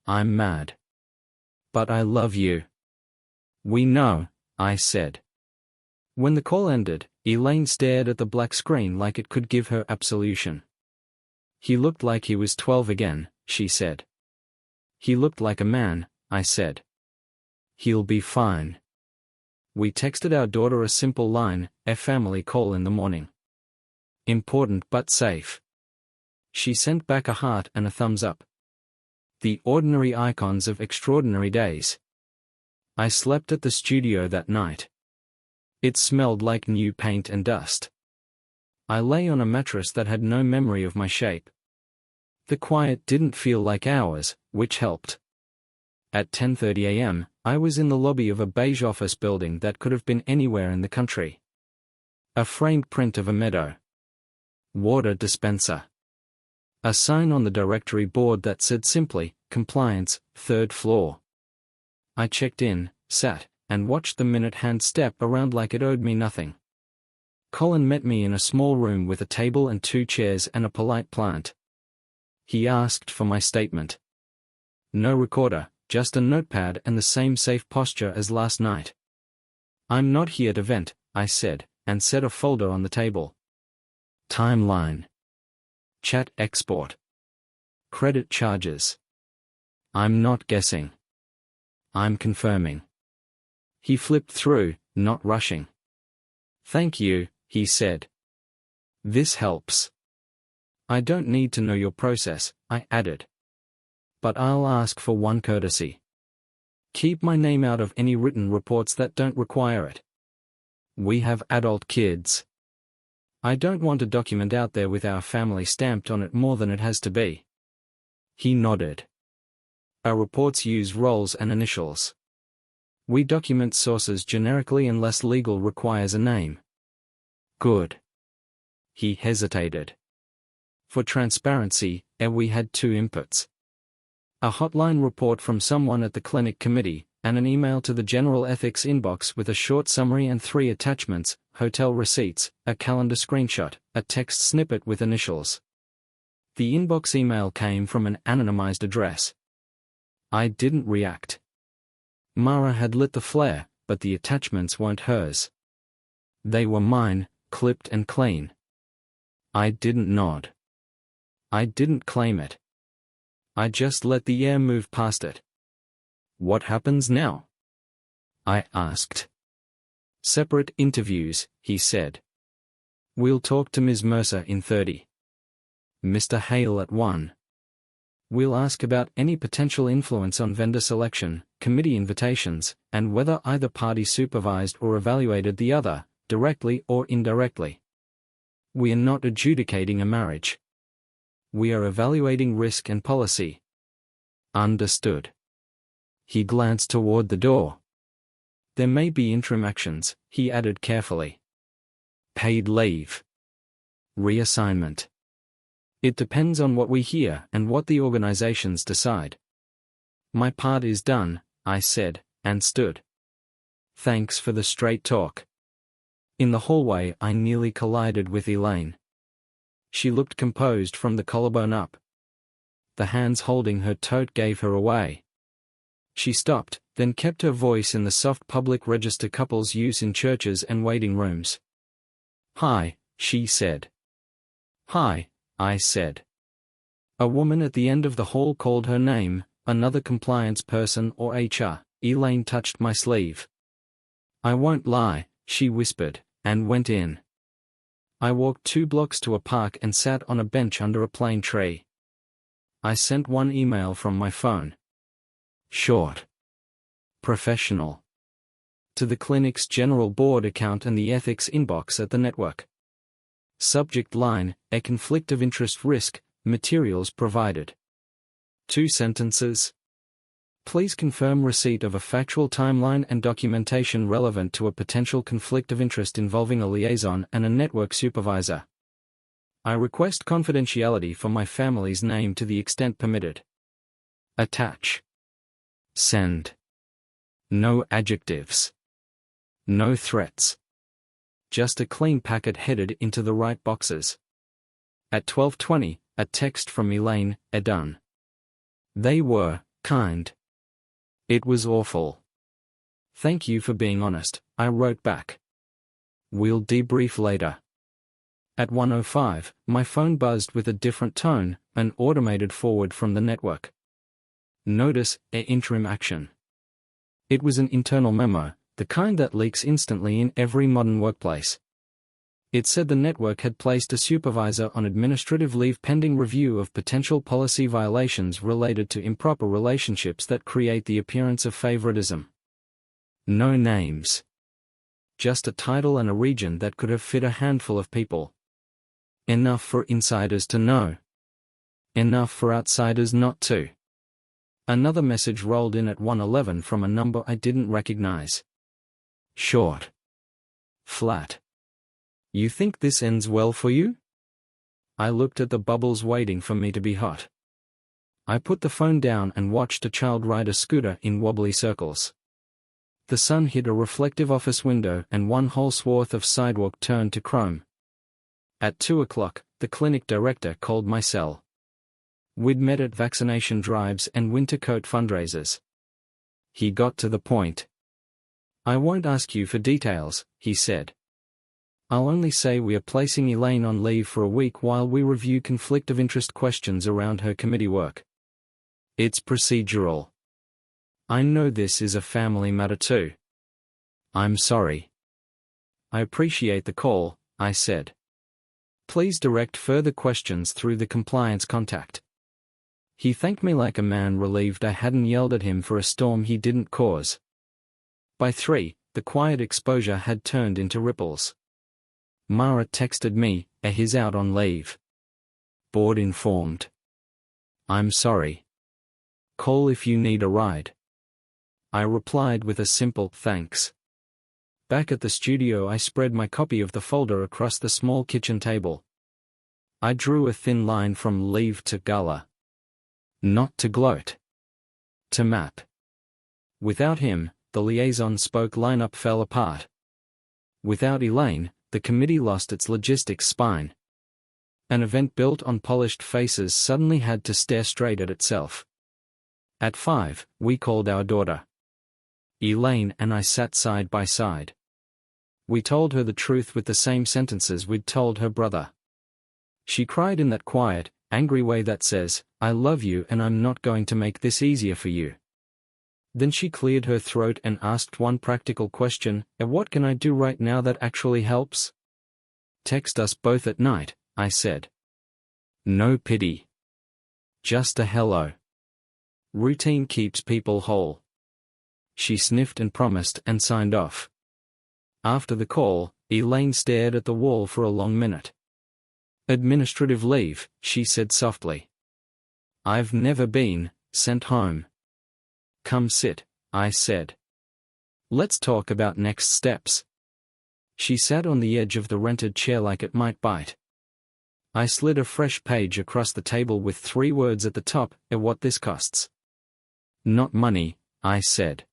I'm mad. But I love you. We know, I said. When the call ended, Elaine stared at the black screen like it could give her absolution. He looked like he was 12 again, she said. He looked like a man, I said. He'll be fine. We texted our daughter a simple line, a family call in the morning. Important but safe. She sent back a heart and a thumbs up. The ordinary icons of extraordinary days. I slept at the studio that night. It smelled like new paint and dust. I lay on a mattress that had no memory of my shape. The quiet didn't feel like hours, which helped. At 10:30 a.m., I was in the lobby of a beige office building that could have been anywhere in the country. A framed print of a meadow. Water dispenser. A sign on the directory board that said simply, Compliance, 3rd floor. I checked in, sat, and watched the minute hand step around like it owed me nothing. Colin met me in a small room with a table and 2 chairs and a polite plant. He asked for my statement. No recorder, just a notepad and the same safe posture as last night. I'm not here to vent, I said, and set a folder on the table. Timeline. Chat export. Credit charges. I'm not guessing. I'm confirming. He flipped through, not rushing. Thank you, he said. This helps. I don't need to know your process, I added. But I'll ask for one courtesy. Keep my name out of any written reports that don't require it. We have adult kids. I don't want a document out there with our family stamped on it more than it has to be. He nodded. Our reports use roles and initials. We document sources generically unless legal requires a name. Good. He hesitated. For transparency, we had two inputs. A hotline report from someone at the clinic committee, and an email to the general ethics inbox with a short summary and 3 attachments: hotel receipts, a calendar screenshot, a text snippet with initials. The inbox email came from an anonymized address. I didn't react. Mara had lit the flare, but the attachments weren't hers. They were mine, clipped and clean. I didn't nod. I didn't claim it. I just let the air move past it. What happens now? I asked. Separate interviews, he said. We'll talk to Ms. Mercer in 30. Mr. Hale at 1. We'll ask about any potential influence on vendor selection, committee invitations, and whether either party supervised or evaluated the other, directly or indirectly. We are not adjudicating a marriage. We are evaluating risk and policy. Understood. He glanced toward the door. There may be interim actions, he added carefully. Paid leave. Reassignment. It depends on what we hear and what the organizations decide. My part is done, I said, and stood. Thanks for the straight talk. In the hallway I nearly collided with Elaine. She looked composed from the collarbone up. The hands holding her tote gave her away. She stopped, then kept her voice in the soft public register couples use in churches and waiting rooms. Hi, she said. Hi, I said. A woman at the end of the hall called her name, another compliance person or HR. Elaine touched my sleeve. I won't lie, she whispered, and went in. I walked 2 blocks to a park and sat on a bench under a plane tree. I sent one email from my phone. Short. Professional. To the clinic's general board account and the ethics inbox at the network. Subject line, a conflict of interest risk, materials provided. 2 sentences. Please confirm receipt of a factual timeline and documentation relevant to a potential conflict of interest involving a liaison and a network supervisor. I request confidentiality for my family's name to the extent permitted. Attach. Send. No adjectives. No threats. Just a clean packet headed into the right boxes. At 12:20, a text from Elaine, done. They were kind. It was awful. Thank you for being honest, I wrote back. We'll debrief later. At 1:05, my phone buzzed with a different tone, an automated forward from the network. Notice, interim action. It was an internal memo, the kind that leaks instantly in every modern workplace. It said the network had placed a supervisor on administrative leave pending review of potential policy violations related to improper relationships that create the appearance of favoritism. No names. Just a title and a region that could have fit a handful of people. Enough for insiders to know. Enough for outsiders not to. Another message rolled in at 1:11 from a number I didn't recognize. Short. Flat. You think this ends well for you? I looked at the bubbles waiting for me to be hot. I put the phone down and watched a child ride a scooter in wobbly circles. The sun hit a reflective office window and one whole swath of sidewalk turned to chrome. At 2 o'clock, the clinic director called my cell. We'd met at vaccination drives and winter coat fundraisers. He got to the point. I won't ask you for details, he said. I'll only say we are placing Elaine on leave for a week while we review conflict of interest questions around her committee work. It's procedural. I know this is a family matter too. I'm sorry. I appreciate the call, I said. Please direct further questions through the compliance contact. He thanked me like a man relieved I hadn't yelled at him for a storm he didn't cause. By 3, the quiet exposure had turned into ripples. Mara texted me, he's out on leave. Board informed. I'm sorry. Call if you need a ride. I replied with a simple thanks. Back at the studio, I spread my copy of the folder across the small kitchen table. I drew a thin line from leave to gala. Not to gloat. To map. Without him, the liaison spoke lineup fell apart. Without Elaine, the committee lost its logistics spine. An event built on polished faces suddenly had to stare straight at itself. At 5, we called our daughter. Elaine and I sat side by side. We told her the truth with the same sentences we'd told her brother. She cried in that quiet, angry way that says, I love you and I'm not going to make this easier for you. Then she cleared her throat and asked one practical question, what can I do right now that actually helps? Text us both at night, I said. No pity. Just a hello. Routine keeps people whole. She sniffed and promised and signed off. After the call, Elaine stared at the wall for a long minute. Administrative leave, she said softly. I've never been sent home. Come sit, I said. Let's talk about next steps. She sat on the edge of the rented chair like it might bite. I slid a fresh page across the table with 3 words at the top, what this costs. Not money, I said.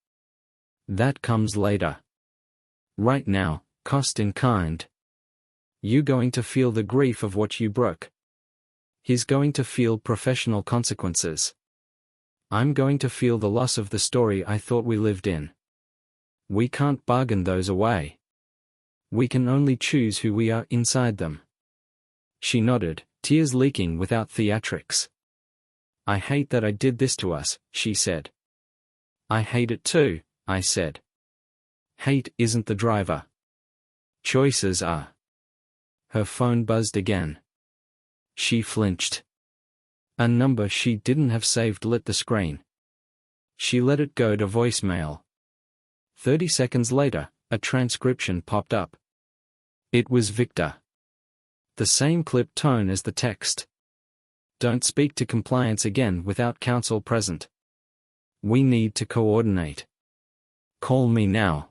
That comes later. Right now, cost in kind. You going to feel the grief of what you broke. He's going to feel professional consequences. I'm going to feel the loss of the story I thought we lived in. We can't bargain those away. We can only choose who we are inside them. She nodded, tears leaking without theatrics. I hate that I did this to us, she said. I hate it too, I said. Hate isn't the driver. Choices are. Her phone buzzed again. She flinched. A number she didn't have saved lit the screen. She let it go to voicemail. 30 seconds later, a transcription popped up. It was Victor. The same clipped tone as the text. Don't speak to compliance again without counsel present. We need to coordinate. Call me now.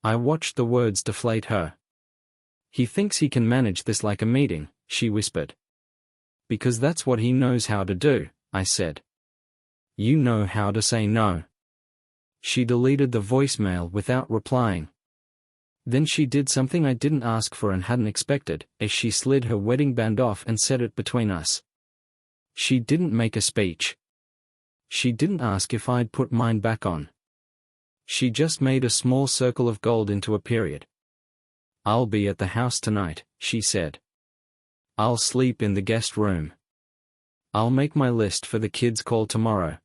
I watched the words deflate her. He thinks he can manage this like a meeting, she whispered. Because that's what he knows how to do, I said. You know how to say no. She deleted the voicemail without replying. Then she did something I didn't ask for and hadn't expected, as she slid her wedding band off and set it between us. She didn't make a speech. She didn't ask if I'd put mine back on. She just made a small circle of gold into a period. I'll be at the house tonight, she said. I'll sleep in the guest room. I'll make my list for the kids' call tomorrow.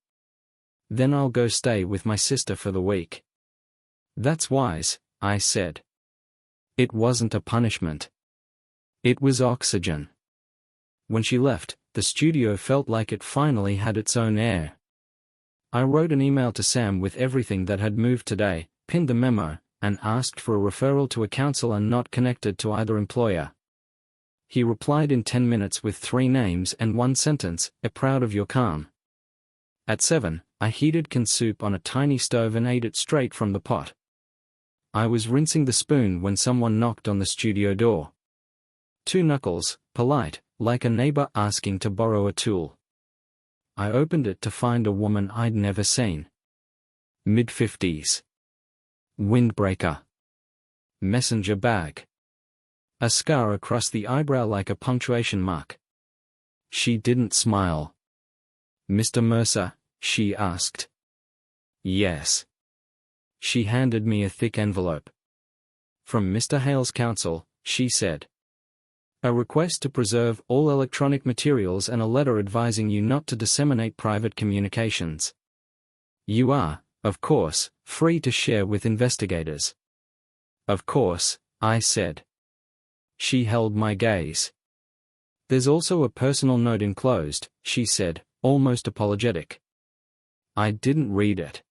Then I'll go stay with my sister for the week. That's wise, I said. It wasn't a punishment. It was oxygen. When she left, the studio felt like it finally had its own air. I wrote an email to Sam with everything that had moved today, pinned the memo, and asked for a referral to a counselor not connected to either employer. He replied in 10 minutes with 3 names and 1 sentence, proud of your calm. At 7, I heated canned soup on a tiny stove and ate it straight from the pot. I was rinsing the spoon when someone knocked on the studio door. 2 knuckles, polite, like a neighbor asking to borrow a tool. I opened it to find a woman I'd never seen. Mid-50s. Windbreaker. Messenger bag. A scar across the eyebrow like a punctuation mark. She didn't smile. Mr. Mercer, she asked. Yes. She handed me a thick envelope. From Mr. Hale's counsel, she said. A request to preserve all electronic materials and a letter advising you not to disseminate private communications. You are, of course, free to share with investigators. Of course, I said. She held my gaze. There's also a personal note enclosed, she said, almost apologetic. I didn't read it.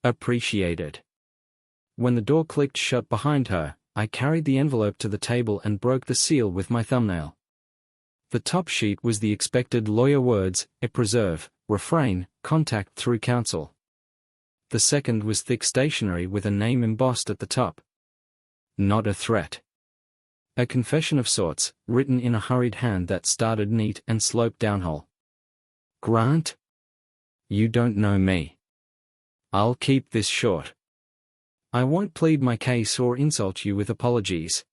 Appreciated. When the door clicked shut behind her, I carried the envelope to the table and broke the seal with my thumbnail. The top sheet was the expected lawyer words, preserve, refrain, contact through counsel. The second was thick stationery with a name embossed at the top. Not a threat. A confession of sorts, written in a hurried hand that started neat and sloped downhill. Grant? You don't know me. I'll keep this short. I won't plead my case or insult you with apologies.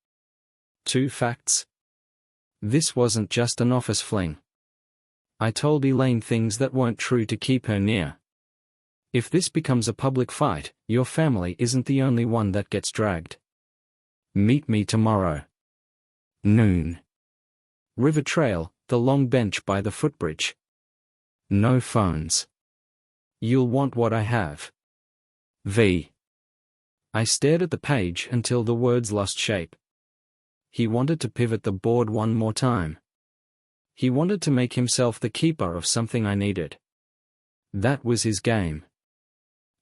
2 facts. This wasn't just an office fling. I told Elaine things that weren't true to keep her near. If this becomes a public fight, your family isn't the only one that gets dragged. Meet me tomorrow. Noon. River Trail, the long bench by the footbridge. No phones. You'll want what I have. V. I stared at the page until the words lost shape. He wanted to pivot the board one more time. He wanted to make himself the keeper of something I needed. That was his game.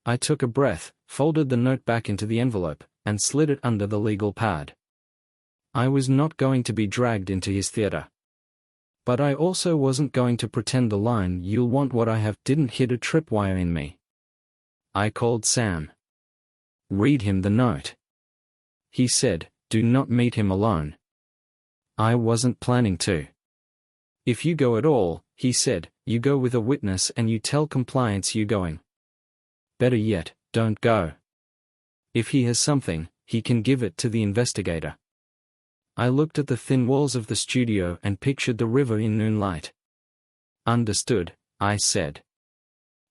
I took a breath, folded the note back into the envelope, and slid it under the legal pad. I was not going to be dragged into his theater. But I also wasn't going to pretend the line "you'll want what I have" didn't hit a tripwire in me. I called Sam. Read him the note. He said, do not meet him alone. I wasn't planning to. If you go at all, he said, you go with a witness and you tell compliance you're going. Better yet, don't go. If he has something, he can give it to the investigator. I looked at the thin walls of the studio and pictured the river in moonlight. Understood, I said.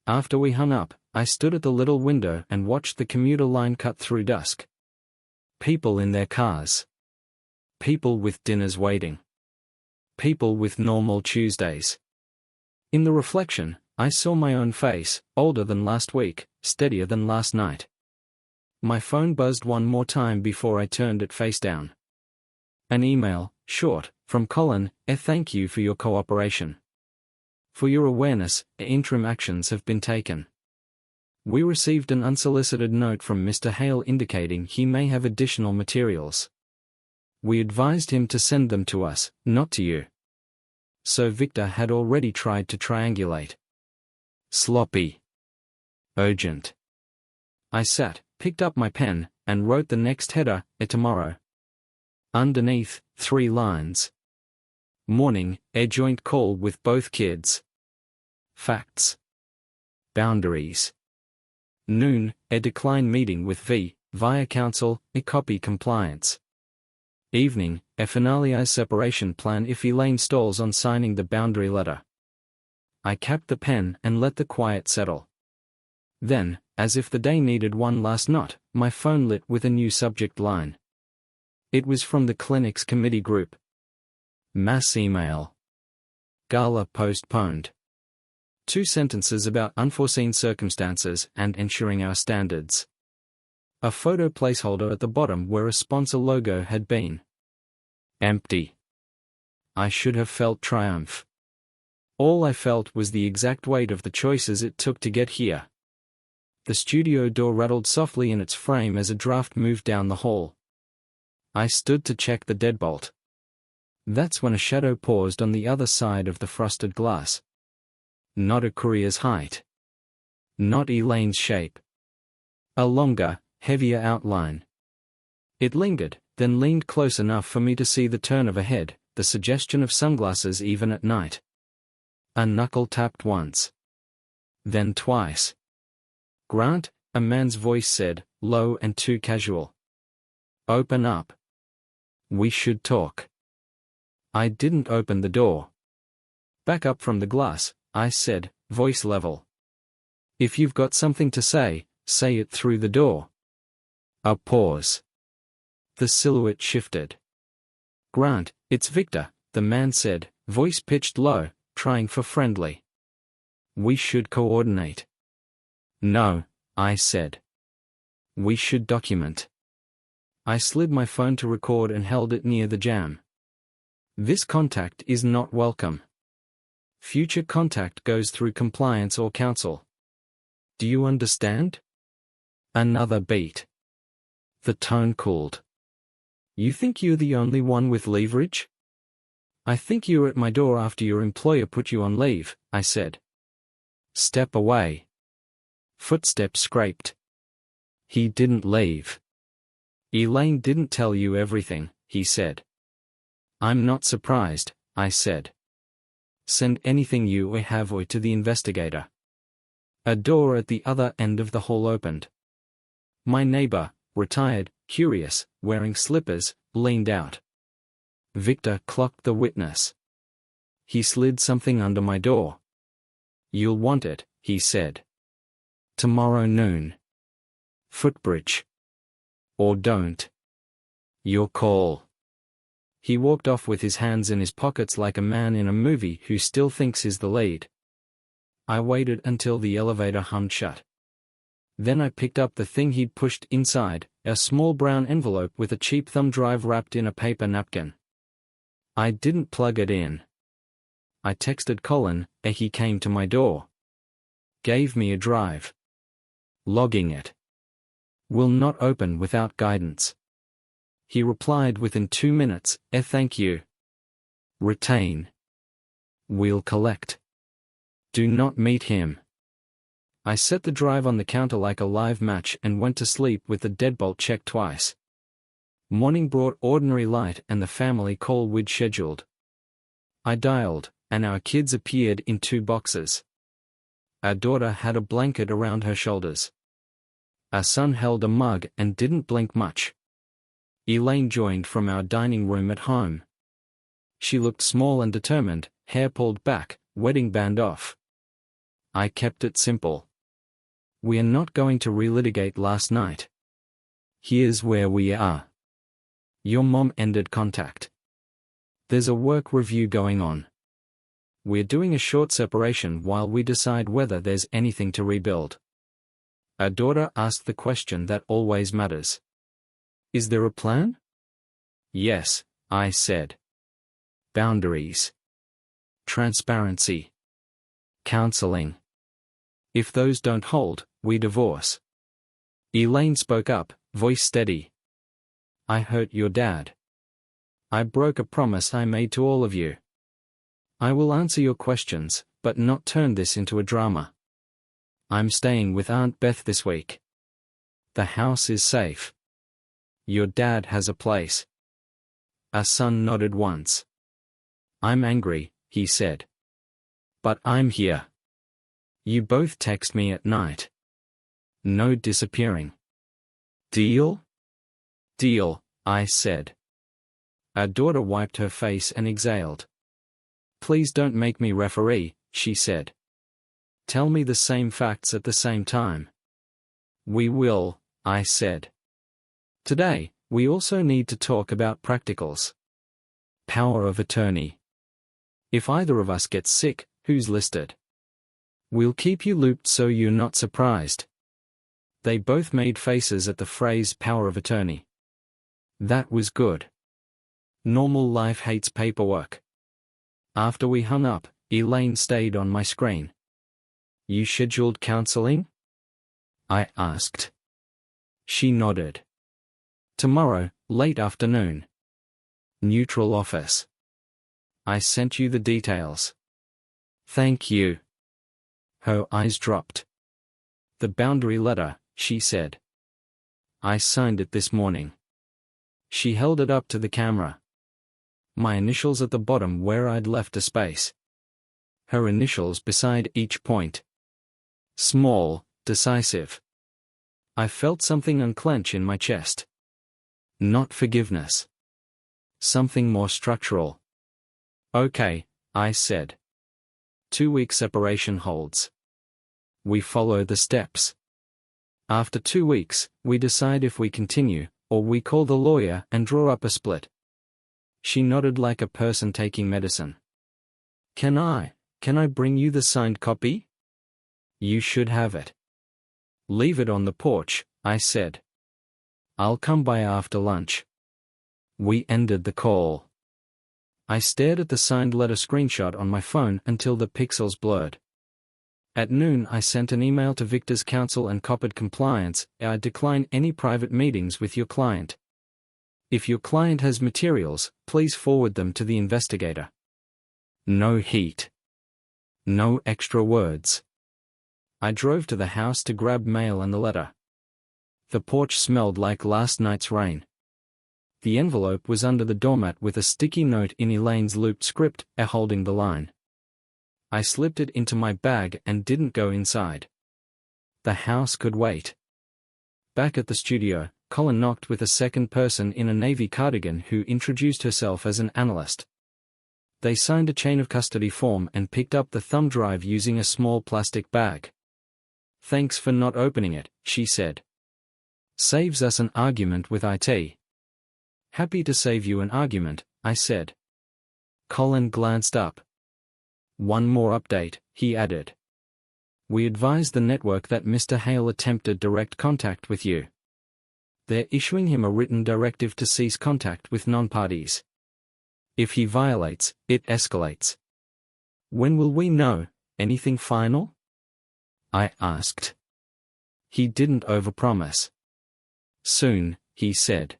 After we hung up, I stood at the little window and watched the commuter line cut through dusk. People in their cars. People with dinners waiting. People with normal Tuesdays. In the reflection, I saw my own face, older than last week, steadier than last night. My phone buzzed one more time before I turned it face down. An email, short, from Colin, thank you for your cooperation. For your awareness, interim actions have been taken. We received an unsolicited note from Mr. Hale indicating he may have additional materials. We advised him to send them to us, not to you. So Victor had already tried to triangulate. Sloppy. Urgent. I sat, picked up my pen, and wrote the next header, tomorrow. Underneath, 3 lines. Morning, a joint call with both kids. Facts. Boundaries. Noon, a decline meeting with V, via counsel, copy compliance. Evening, a finalized separation plan if Elaine stalls on signing the boundary letter. I capped the pen and let the quiet settle. Then, as if the day needed one last knot, my phone lit with a new subject line. It was from the clinic's committee group. Mass email. Gala postponed. 2 sentences about unforeseen circumstances and ensuring our standards. A photo placeholder at the bottom where a sponsor logo had been. Empty. I should have felt triumph. All I felt was the exact weight of the choices it took to get here. The studio door rattled softly in its frame as a draft moved down the hall. I stood to check the deadbolt. That's when a shadow paused on the other side of the frosted glass. Not a courier's height. Not Elaine's shape. A longer, heavier outline. It lingered, then leaned close enough for me to see the turn of a head, the suggestion of sunglasses even at night. A knuckle tapped once. Then twice. Grant, a man's voice said, low and too casual. Open up. We should talk. I didn't open the door. Back up from the glass, I said, voice level. If you've got something to say, Say it through the door. A pause. The silhouette shifted. Grant, it's Victor, the man said, voice pitched low, trying for friendly. We should coordinate. No, I said. We should document. I slid my phone to record and held it near the jam. This contact is not welcome. Future contact goes through compliance or counsel. Do you understand? Another beat. The tone cooled. You think you're the only one with leverage? I think you were at my door after your employer put you on leave, I said. Step away. Footsteps scraped. He didn't leave. Elaine didn't tell you everything, he said. I'm not surprised, I said. Send anything you have to the investigator. A door at the other end of the hall opened. My neighbor, retired, curious, wearing slippers, leaned out. Victor clocked the witness. He slid something under my door. You'll want it, he said. Tomorrow noon. Footbridge. Or don't. Your call. He walked off with his hands in his pockets like a man in a movie who still thinks he's the lead. I waited until the elevator hummed shut. Then I picked up the thing he'd pushed inside, a small brown envelope with a cheap thumb drive wrapped in a paper napkin. I didn't plug it in. I texted Colin, and he came to my door. Gave me a drive. Logging it. Will not open without guidance. He replied within 2 minutes, thank you. Retain. We'll collect. Do not meet him. I set the drive on the counter like a live match and went to sleep with the deadbolt checked twice. Morning brought ordinary light and the family call we'd scheduled. I dialed, and our kids appeared in 2 boxes. Our daughter had a blanket around her shoulders. Our son held a mug and didn't blink much. Elaine joined from our dining room at home. She looked small and determined, hair pulled back, wedding band off. I kept it simple. We are not going to relitigate last night. Here's where we are. Your mom ended contact. There's a work review going on. We're doing a short separation while we decide whether there's anything to rebuild. Our daughter asked the question that always matters. Is there a plan? Yes, I said. Boundaries. Transparency. Counseling. If those don't hold, we divorce. Elaine spoke up, voice steady. I hurt your dad. I broke a promise I made to all of you. I will answer your questions, but not turn this into a drama. I'm staying with Aunt Beth this week. The house is safe. Your dad has a place. Our son nodded once. I'm angry, he said. But I'm here. You both text me at night. No disappearing. Deal? Deal, I said. Our daughter wiped her face and exhaled. Please don't make me referee, she said. Tell me the same facts at the same time. We will, I said. Today, we also need to talk about practicals. Power of attorney. If either of us gets sick, who's listed? We'll keep you looped so you're not surprised. They both made faces at the phrase power of attorney. That was good. Normal life hates paperwork. After we hung up, Elaine stayed on my screen. You scheduled counseling? I asked. She nodded. Tomorrow, late afternoon. Neutral office. I sent you the details. Thank you. Her eyes dropped. The boundary letter, she said. I signed it this morning. She held it up to the camera. My initials at the bottom where I'd left a space. Her initials beside each point. Small, decisive. I felt something unclench in my chest. Not forgiveness. Something more structural. Okay, I said. 2-week separation holds. We follow the steps. After 2 weeks, we decide if we continue, or we call the lawyer and draw up a split. She nodded like a person taking medicine. Can I bring you the signed copy? You should have it. Leave it on the porch, I said. I'll come by after lunch. We ended the call. I stared at the signed letter screenshot on my phone until the pixels blurred. At noon I sent an email to Victor's counsel and copied compliance. I decline any private meetings with your client. If your client has materials, please forward them to the investigator. No heat. No extra words. I drove to the house to grab mail and the letter. The porch smelled like last night's rain. The envelope was under the doormat with a sticky note in Elaine's looped script, holding the line. I slipped it into my bag and didn't go inside. The house could wait. Back at the studio, Colin knocked with a second person in a navy cardigan who introduced herself as an analyst. They signed a chain of custody form and picked up the thumb drive using a small plastic bag. Thanks for not opening it, she said. Saves us an argument with IT. Happy to save you an argument, I said. Colin glanced up. One more update, he added. We advised the network that Mr. Hale attempted direct contact with you. They're issuing him a written directive to cease contact with non-parties. If he violates, it escalates. When will we know? Anything final? I asked. He didn't overpromise. Soon, he said.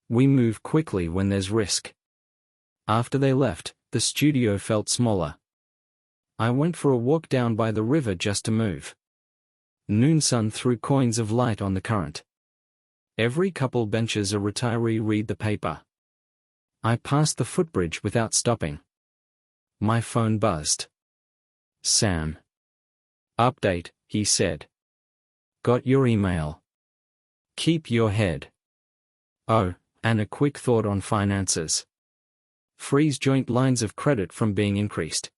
We move quickly when there's risk. After they left, the studio felt smaller. I went for a walk down by the river just to move. Noon sun threw coins of light on the current. Every couple benches a retiree read the paper. I passed the footbridge without stopping. My phone buzzed. Sam. Update, he said. Got your email. Keep your head. Oh, and a quick thought on finances. Freeze joint lines of credit from being increased.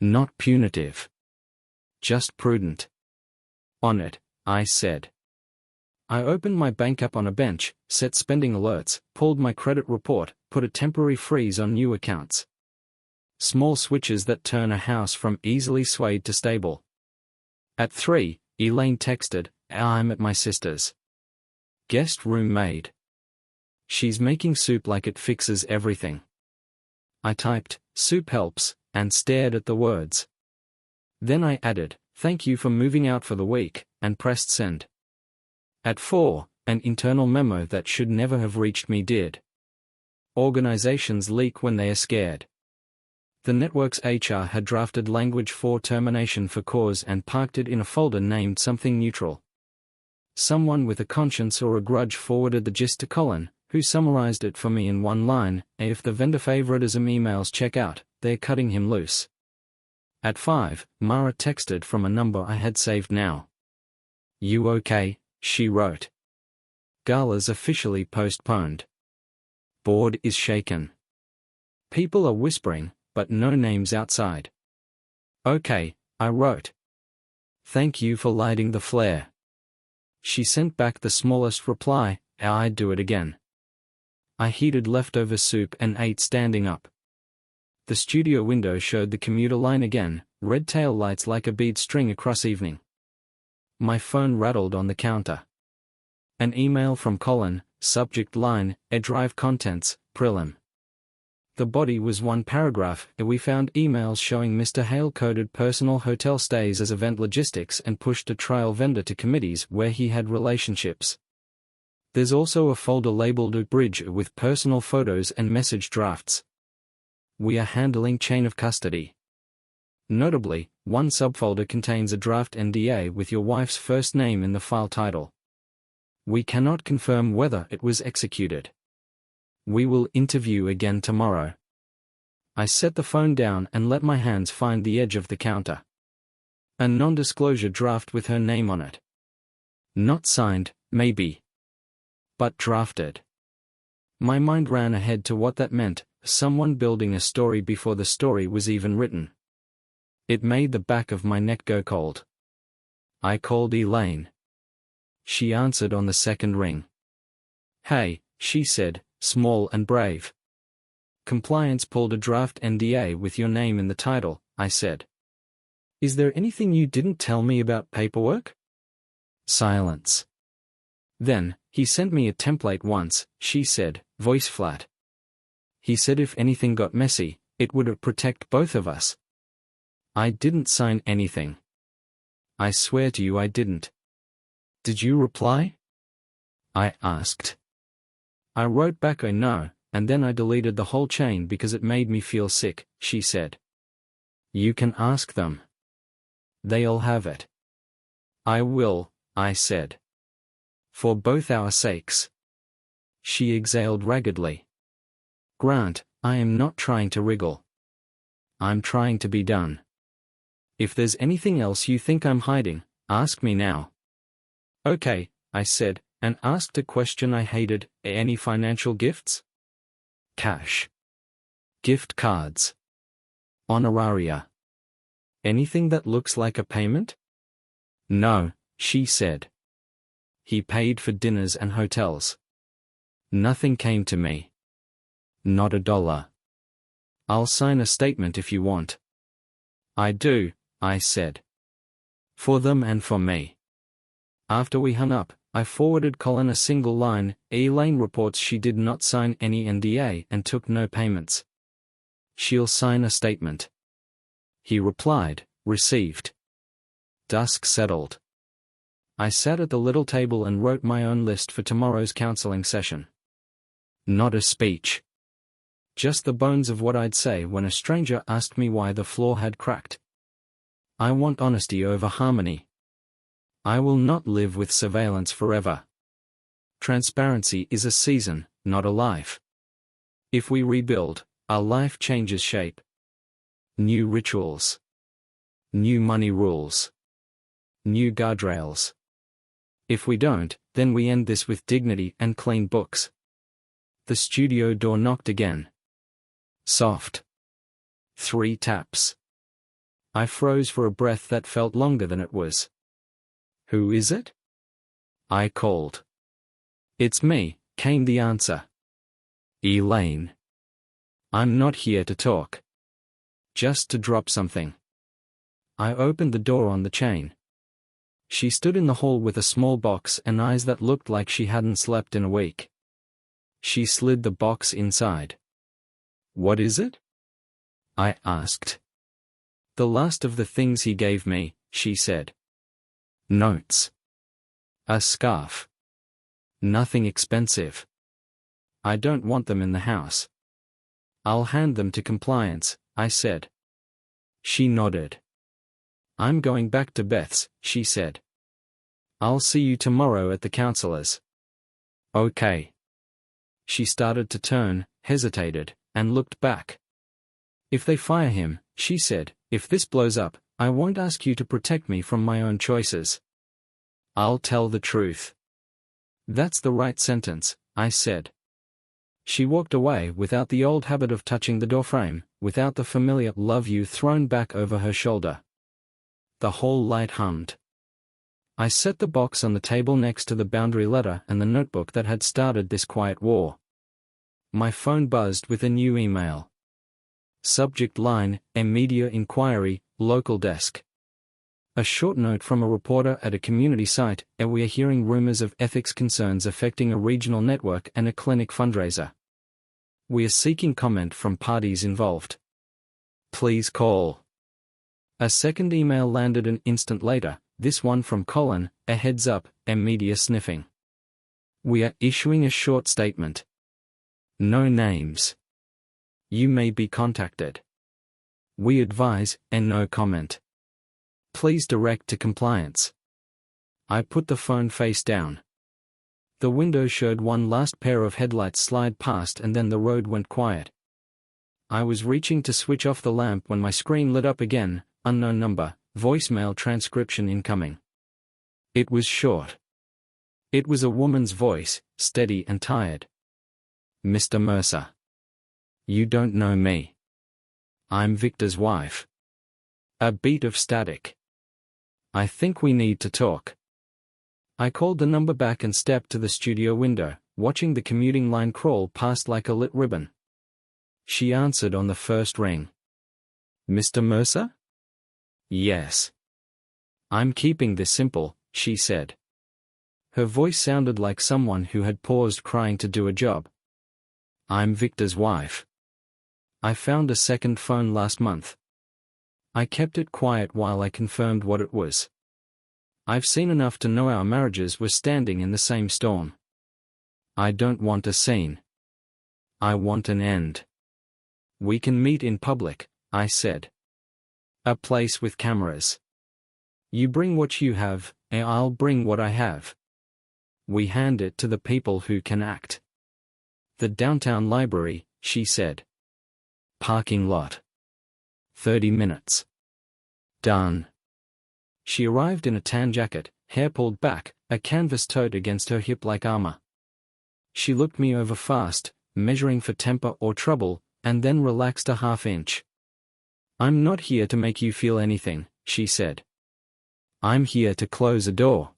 Not punitive. Just prudent. On it, I said. I opened my bank app on a bench, set spending alerts, pulled my credit report, put a temporary freeze on new accounts. Small switches that turn a house from easily swayed to stable. At 3, Elaine texted, I'm at my sister's. Guest room maid. She's making soup like it fixes everything. I typed, soup helps, and stared at the words. Then I added, thank you for moving out for the week, and pressed send. At 4, an internal memo that should never have reached me did. Organizations leak when they are scared. The network's HR had drafted language for termination for cause and parked it in a folder named something neutral. Someone with a conscience or a grudge forwarded the gist to Colin, who summarized it for me in one line, if the vendor favoritism emails check out, they're cutting him loose. At 5, Mara texted from a number I had saved now. You okay? She wrote. Gala's officially postponed. Board is shaken. People are whispering, but no names outside. Okay, I wrote. Thank you for lighting the flare. She sent back the smallest reply, I'd do it again. I heated leftover soup and ate standing up. The studio window showed the commuter line again, red tail lights like a bead string across evening. My phone rattled on the counter. An email from Colin, subject line, drive contents, prelim. The body was one paragraph. We found emails showing Mr. Hale coded personal hotel stays as event logistics and pushed a trial vendor to committees where he had relationships. There's also a folder labeled Bridge with personal photos and message drafts. We are handling chain of custody. Notably, one subfolder contains a draft NDA with your wife's first name in the file title. We cannot confirm whether it was executed. We will interview again tomorrow. I set the phone down and let my hands find the edge of the counter. A non-disclosure draft with her name on it. Not signed, maybe. But drafted. My mind ran ahead to what that meant, someone building a story before the story was even written. It made the back of my neck go cold. I called Elaine. She answered on the second ring. Hey, she said, small and brave. Compliance pulled a draft NDA with your name in the title, I said. Is there anything you didn't tell me about paperwork? Silence. Then, he sent me a template once, she said, voice flat. He said if anything got messy, it would protect both of us. I didn't sign anything. I swear to you I didn't. Did you reply? I asked. I wrote back a no, and then I deleted the whole chain because it made me feel sick, she said. You can ask them. They'll have it. I will, I said. For both our sakes. She exhaled raggedly. Grant, I am not trying to wriggle. I'm trying to be done. If there's anything else you think I'm hiding, ask me now. Okay, I said, and asked a question I hated. Any financial gifts? Cash. Gift cards. Honoraria. Anything that looks like a payment? No, she said. He paid for dinners and hotels. Nothing came to me. Not $1. I'll sign a statement if you want. I do, I said. For them and for me. After we hung up, I forwarded Colin a single line. Elaine reports she did not sign any NDA and took no payments. She'll sign a statement. He replied, received. Dusk settled. I sat at the little table and wrote my own list for tomorrow's counseling session. Not a speech. Just the bones of what I'd say when a stranger asked me why the floor had cracked. I want honesty over harmony. I will not live with surveillance forever. Transparency is a season, not a life. If we rebuild, our life changes shape. New rituals. New money rules. New guardrails. If we don't, then we end this with dignity and clean books. The studio door knocked again. Soft. 3 taps. I froze for a breath that felt longer than it was. Who is it? I called. It's me, came the answer. Elaine. I'm not here to talk. Just to drop something. I opened the door on the chain. She stood in the hall with a small box and eyes that looked like she hadn't slept in a week. She slid the box inside. What is it? I asked. The last of the things he gave me, she said. Notes. A scarf. Nothing expensive. I don't want them in the house. I'll hand them to compliance, I said. She nodded. I'm going back to Beth's, she said. I'll see you tomorrow at the counselor's. Okay. She started to turn, hesitated, and looked back. If they fire him, she said, if this blows up, I won't ask you to protect me from my own choices. I'll tell the truth. That's the right sentence, I said. She walked away without the old habit of touching the doorframe, without the familiar love you thrown back over her shoulder. The hall light hummed. I set the box on the table next to the boundary letter and the notebook that had started this quiet war. My phone buzzed with a new email. Subject line, immediate inquiry, local desk. A short note from a reporter at a community site, and we are hearing rumors of ethics concerns affecting a regional network and a clinic fundraiser. We are seeking comment from parties involved. Please call. A second email landed an instant later, this one from Colin, a heads up, media sniffing. We are issuing a short statement. No names. You may be contacted. We advise, and no comment. Please direct to compliance. I put the phone face down. The window showed one last pair of headlights slide past and then the road went quiet. I was reaching to switch off the lamp when my screen lit up again, unknown number, voicemail transcription incoming. It was short. It was a woman's voice, steady and tired. Mr. Mercer. You don't know me. I'm Victor's wife. A beat of static. I think we need to talk. I called the number back and stepped to the studio window, watching the commuting line crawl past like a lit ribbon. She answered on the first ring. "Mr. Mercer?" "Yes." "I'm keeping this simple," she said. Her voice sounded like someone who had paused crying to do a job. "I'm Victor's wife. I found a second phone last month." I kept it quiet while I confirmed what it was. "I've seen enough to know our marriages were standing in the same storm. I don't want a scene. I want an end. We can meet in public," I said. "A place with cameras. You bring what you have, and I'll bring what I have. We hand it to the people who can act." "The downtown library," she said. "Parking lot. 30 minutes. Done." She arrived in a tan jacket, hair pulled back, a canvas tote against her hip like armor. She looked me over fast, measuring for temper or trouble, and then relaxed a half-inch. "I'm not here to make you feel anything," she said. "I'm here to close a door."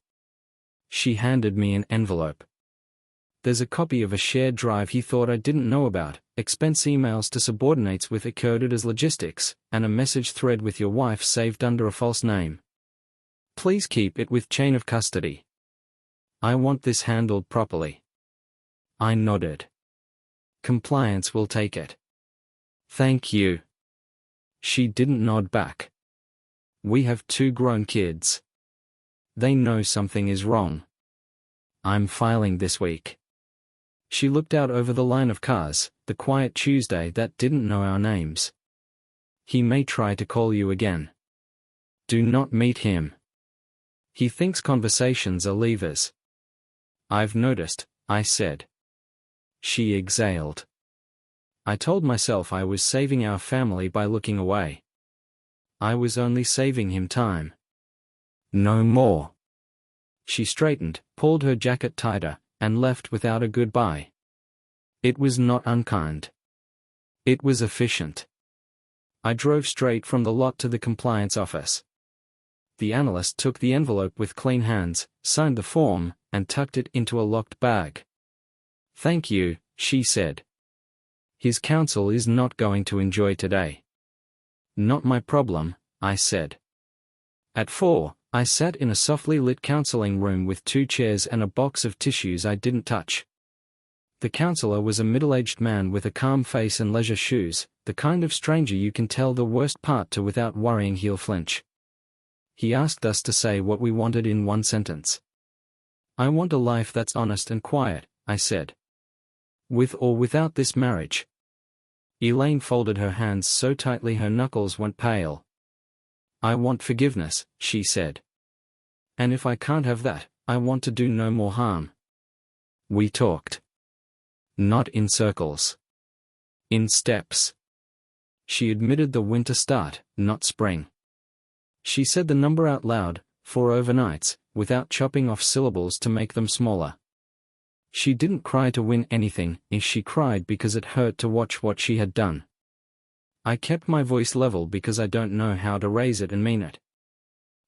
She handed me an envelope. "There's a copy of a shared drive he thought I didn't know about, expense emails to subordinates with it coded as logistics, and a message thread with your wife saved under a false name. Please keep it with chain of custody. I want this handled properly." I nodded. "Compliance will take it." "Thank you." She didn't nod back. "We have 2 grown kids. They know something is wrong. I'm filing this week." She looked out over the line of cars, the quiet Tuesday that didn't know our names. "He may try to call you again. Do not meet him. He thinks conversations are levers." "I've noticed," I said. She exhaled. I told myself I was saving our family by looking away. I was only saving him time. "No more." She straightened, pulled her jacket tighter, and left without a goodbye. It was not unkind. It was efficient. I drove straight from the lot to the compliance office. The analyst took the envelope with clean hands, signed the form, and tucked it into a locked bag. "Thank you," she said. "His counsel is not going to enjoy today." "Not my problem," I said. At 4, I sat in a softly lit counseling room with 2 chairs and a box of tissues I didn't touch. The counselor was a middle-aged man with a calm face and leisure shoes, the kind of stranger you can tell the worst part to without worrying he'll flinch. He asked us to say what we wanted in one sentence. "I want a life that's honest and quiet," I said. "With or without this marriage." Elaine folded her hands so tightly her knuckles went pale. "I want forgiveness," she said. "And if I can't have that, I want to do no more harm." We talked. Not in circles. In steps. She admitted the winter start, not spring. She said the number out loud, 4 overnights, without chopping off syllables to make them smaller. She didn't cry to win anything, she cried because it hurt to watch what she had done. I kept my voice level because I don't know how to raise it and mean it.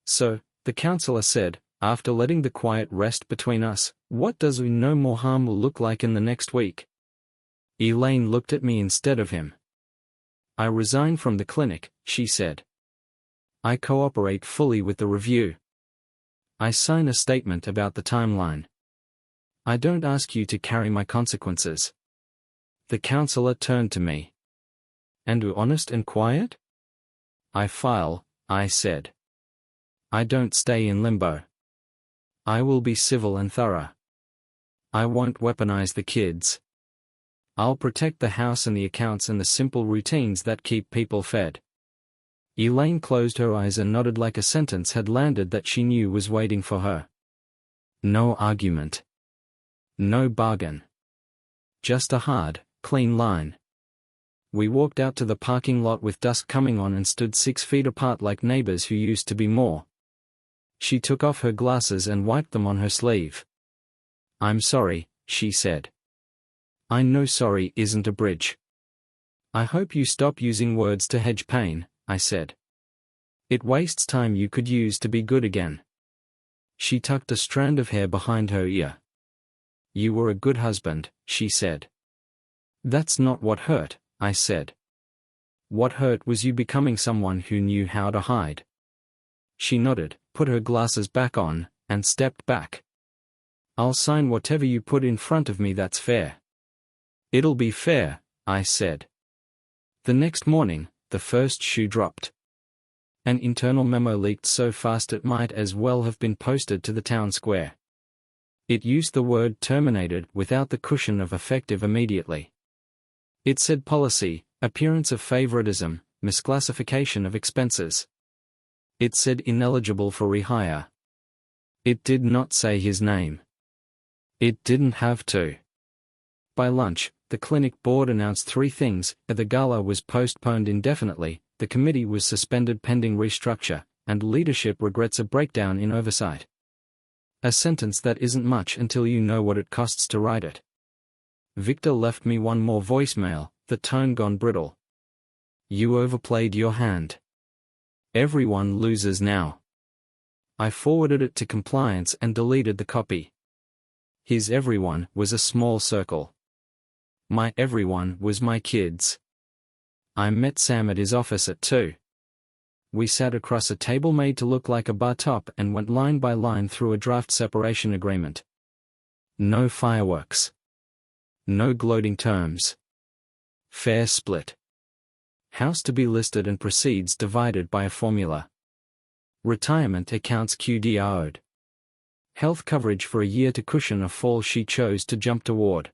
"So," the counselor said, after letting the quiet rest between us, "what does no more harm will look like in the next week?" Elaine looked at me instead of him. "I resign from the clinic," she said. "I cooperate fully with the review. I sign a statement about the timeline. I don't ask you to carry my consequences." The counselor turned to me. "And do honest and quiet?" "I file," I said. "I don't stay in limbo. I will be civil and thorough. I won't weaponize the kids. I'll protect the house and the accounts and the simple routines that keep people fed." Elaine closed her eyes and nodded like a sentence had landed that she knew was waiting for her. No argument. No bargain. Just a hard, clean line. We walked out to the parking lot with dusk coming on and stood 6 feet apart like neighbors who used to be more. She took off her glasses and wiped them on her sleeve. "I'm sorry," she said. "I know sorry isn't a bridge." "I hope you stop using words to hedge pain," I said. "It wastes time you could use to be good again." She tucked a strand of hair behind her ear. "You were a good husband," she said. "That's not what hurt," I said. "What hurt was you becoming someone who knew how to hide." She nodded, put her glasses back on, and stepped back. "I'll sign whatever you put in front of me, that's fair." "It'll be fair," I said. The next morning, the first shoe dropped. An internal memo leaked so fast it might as well have been posted to the town square. It used the word terminated without the cushion of effective immediately. It said policy, appearance of favoritism, misclassification of expenses. It said ineligible for rehire. It did not say his name. It didn't have to. By lunch, the clinic board announced 3 things: the gala was postponed indefinitely, the committee was suspended pending restructure, and leadership regrets a breakdown in oversight. A sentence that isn't much until you know what it costs to write it. Victor left me one more voicemail, the tone gone brittle. "You overplayed your hand. Everyone loses now." I forwarded it to compliance and deleted the copy. His everyone was a small circle. My everyone was my kids. I met Sam at his office at 2. We sat across a table made to look like a bar top and went line by line through a draft separation agreement. No fireworks. No gloating terms. Fair split. House to be listed and proceeds divided by a formula. Retirement accounts QDR'd. Health coverage for a year to cushion a fall she chose to jump toward.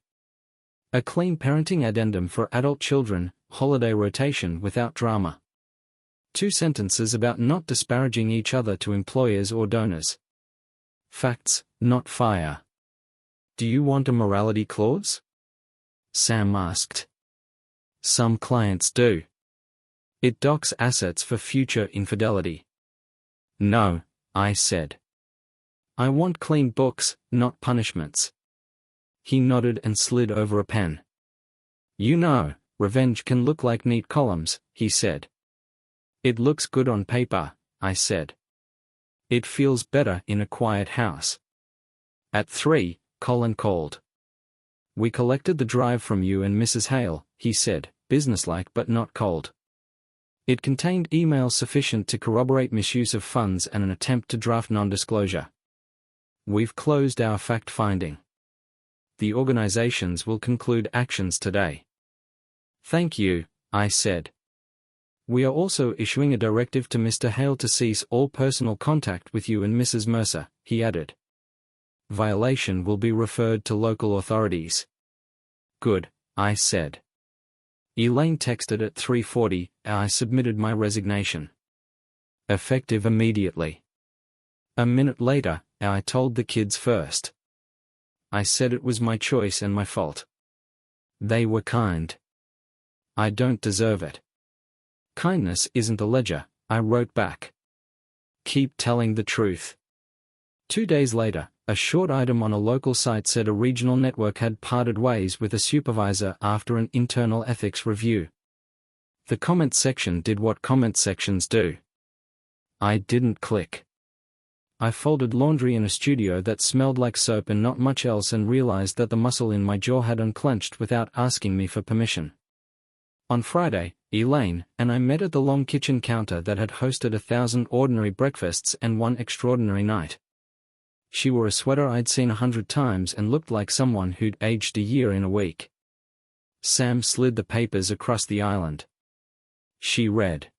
A clean parenting addendum for adult children, holiday rotation without drama. 2 sentences about not disparaging each other to employers or donors. Facts, not fire. "Do you want a morality clause?" Sam asked. "Some clients do. It docks assets for future infidelity." "No," I said. "I want clean books, not punishments." He nodded and slid over a pen. "You know, revenge can look like neat columns," he said. "It looks good on paper," I said. "It feels better in a quiet house." At 3, Colin called. "We collected the drive from you and Mrs. Hale," he said, businesslike but not cold. It contained emails sufficient to corroborate misuse of funds and an attempt to draft non-disclosure. "We've closed our fact-finding. The organizations will conclude actions today." "Thank you," I said. "We are also issuing a directive to Mr. Hale to cease all personal contact with you and Mrs. Mercer," he added. "Violation will be referred to local authorities." "Good," I said. Elaine texted at 3:40, I submitted my resignation. Effective immediately. A minute later, I told the kids first. I said it was my choice and my fault. They were kind. "I don't deserve it." "Kindness isn't a ledger," I wrote back. "Keep telling the truth." 2 days later, a short item on a local site said a regional network had parted ways with a supervisor after an internal ethics review. The comment section did what comment sections do. I didn't click. I folded laundry in a studio that smelled like soap and not much else and realized that the muscle in my jaw had unclenched without asking me for permission. On Friday, Elaine and I met at the long kitchen counter that had hosted 1,000 ordinary breakfasts and one extraordinary night. She wore a sweater I'd seen 100 times and looked like someone who'd aged a year in a week. Sam slid the papers across the island. She read.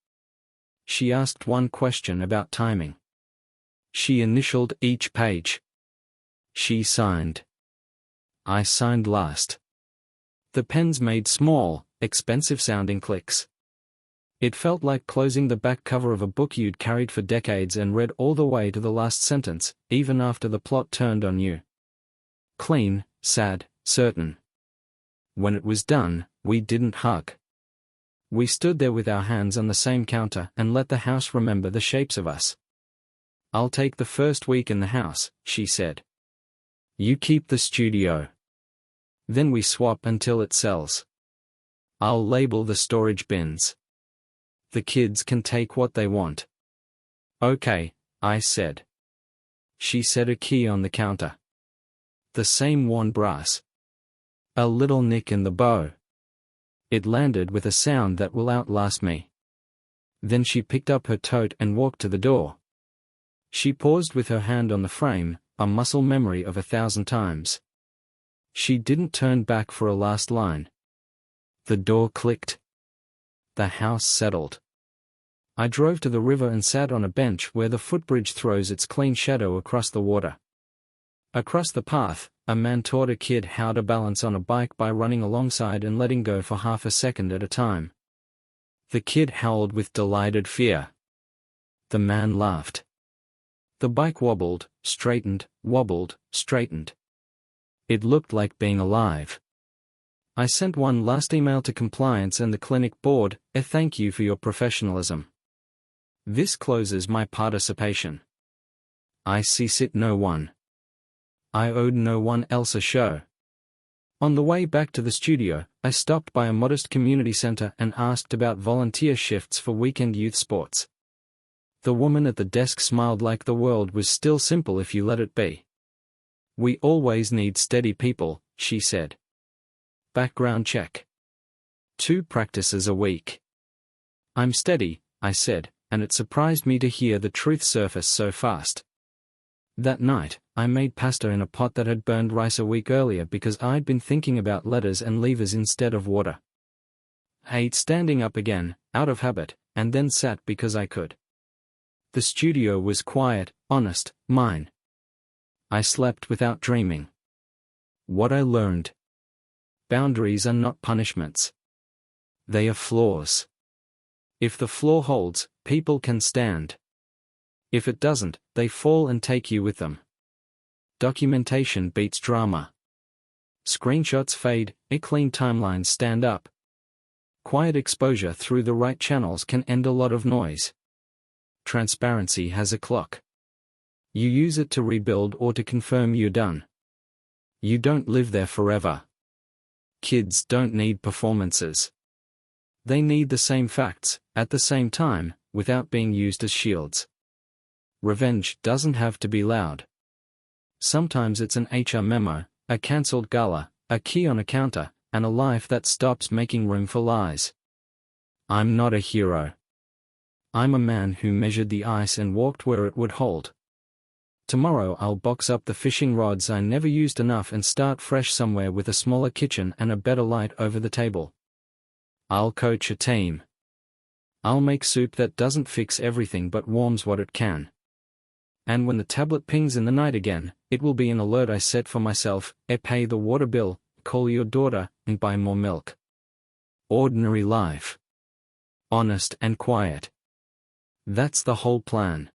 She asked one question about timing. She initialed each page. She signed. I signed last. The pens made small, expensive-sounding clicks. It felt like closing the back cover of a book you'd carried for decades and read all the way to the last sentence, even after the plot turned on you. Clean, sad, certain. When it was done, we didn't hug. We stood there with our hands on the same counter and let the house remember the shapes of us. "I'll take the first week in the house," she said. "You keep the studio. Then we swap until it sells. I'll label the storage bins. The kids can take what they want." "Okay," I said. she said, a key on the counter. The same worn brass. A little nick in the bow. It landed with a sound that will outlast me. Then she picked up her tote and walked to the door. She paused with her hand on the frame, a muscle memory of 1,000 times. She didn't turn back for a last line. The door clicked. The house settled. I drove to the river and sat on a bench where the footbridge throws its clean shadow across the water. Across the path, a man taught a kid how to balance on a bike by running alongside and letting go for half a second at a time. The kid howled with delighted fear. The man laughed. The bike wobbled, straightened, wobbled, straightened. It looked like being alive. I sent one last email to compliance and the clinic board, a thank you for your professionalism. This closes my participation. I sit no one. I owed no one else a show. On the way back to the studio, I stopped by a modest community center and asked about volunteer shifts for weekend youth sports. The woman at the desk smiled like the world was still simple if you let it be. We always need steady people, she said. Background check. 2 practices a week. I'm steady, I said, and it surprised me to hear the truth surface so fast. That night, I made pasta in a pot that had burned rice a week earlier because I'd been thinking about letters and levers instead of water. I ate standing up again, out of habit, and then sat because I could. The studio was quiet, honest, mine. I slept without dreaming. What I learned. Boundaries are not punishments. They are floors. If the floor holds, people can stand. If it doesn't, they fall and take you with them. Documentation beats drama. Screenshots fade, clean timelines stand up. Quiet exposure through the right channels can end a lot of noise. Transparency has a clock. You use it to rebuild or to confirm you're done. You don't live there forever. Kids don't need performances. They need the same facts, at the same time, without being used as shields. Revenge doesn't have to be loud. Sometimes it's an HR memo, a cancelled gala, a key on a counter, and a life that stops making room for lies. I'm not a hero. I'm a man who measured the ice and walked where it would hold. Tomorrow I'll box up the fishing rods I never used enough and start fresh somewhere with a smaller kitchen and a better light over the table. I'll coach a team. I'll make soup that doesn't fix everything but warms what it can. And when the tablet pings in the night again, it will be an alert I set for myself, pay the water bill, call your daughter, and buy more milk. Ordinary life. Honest and quiet. That's the whole plan.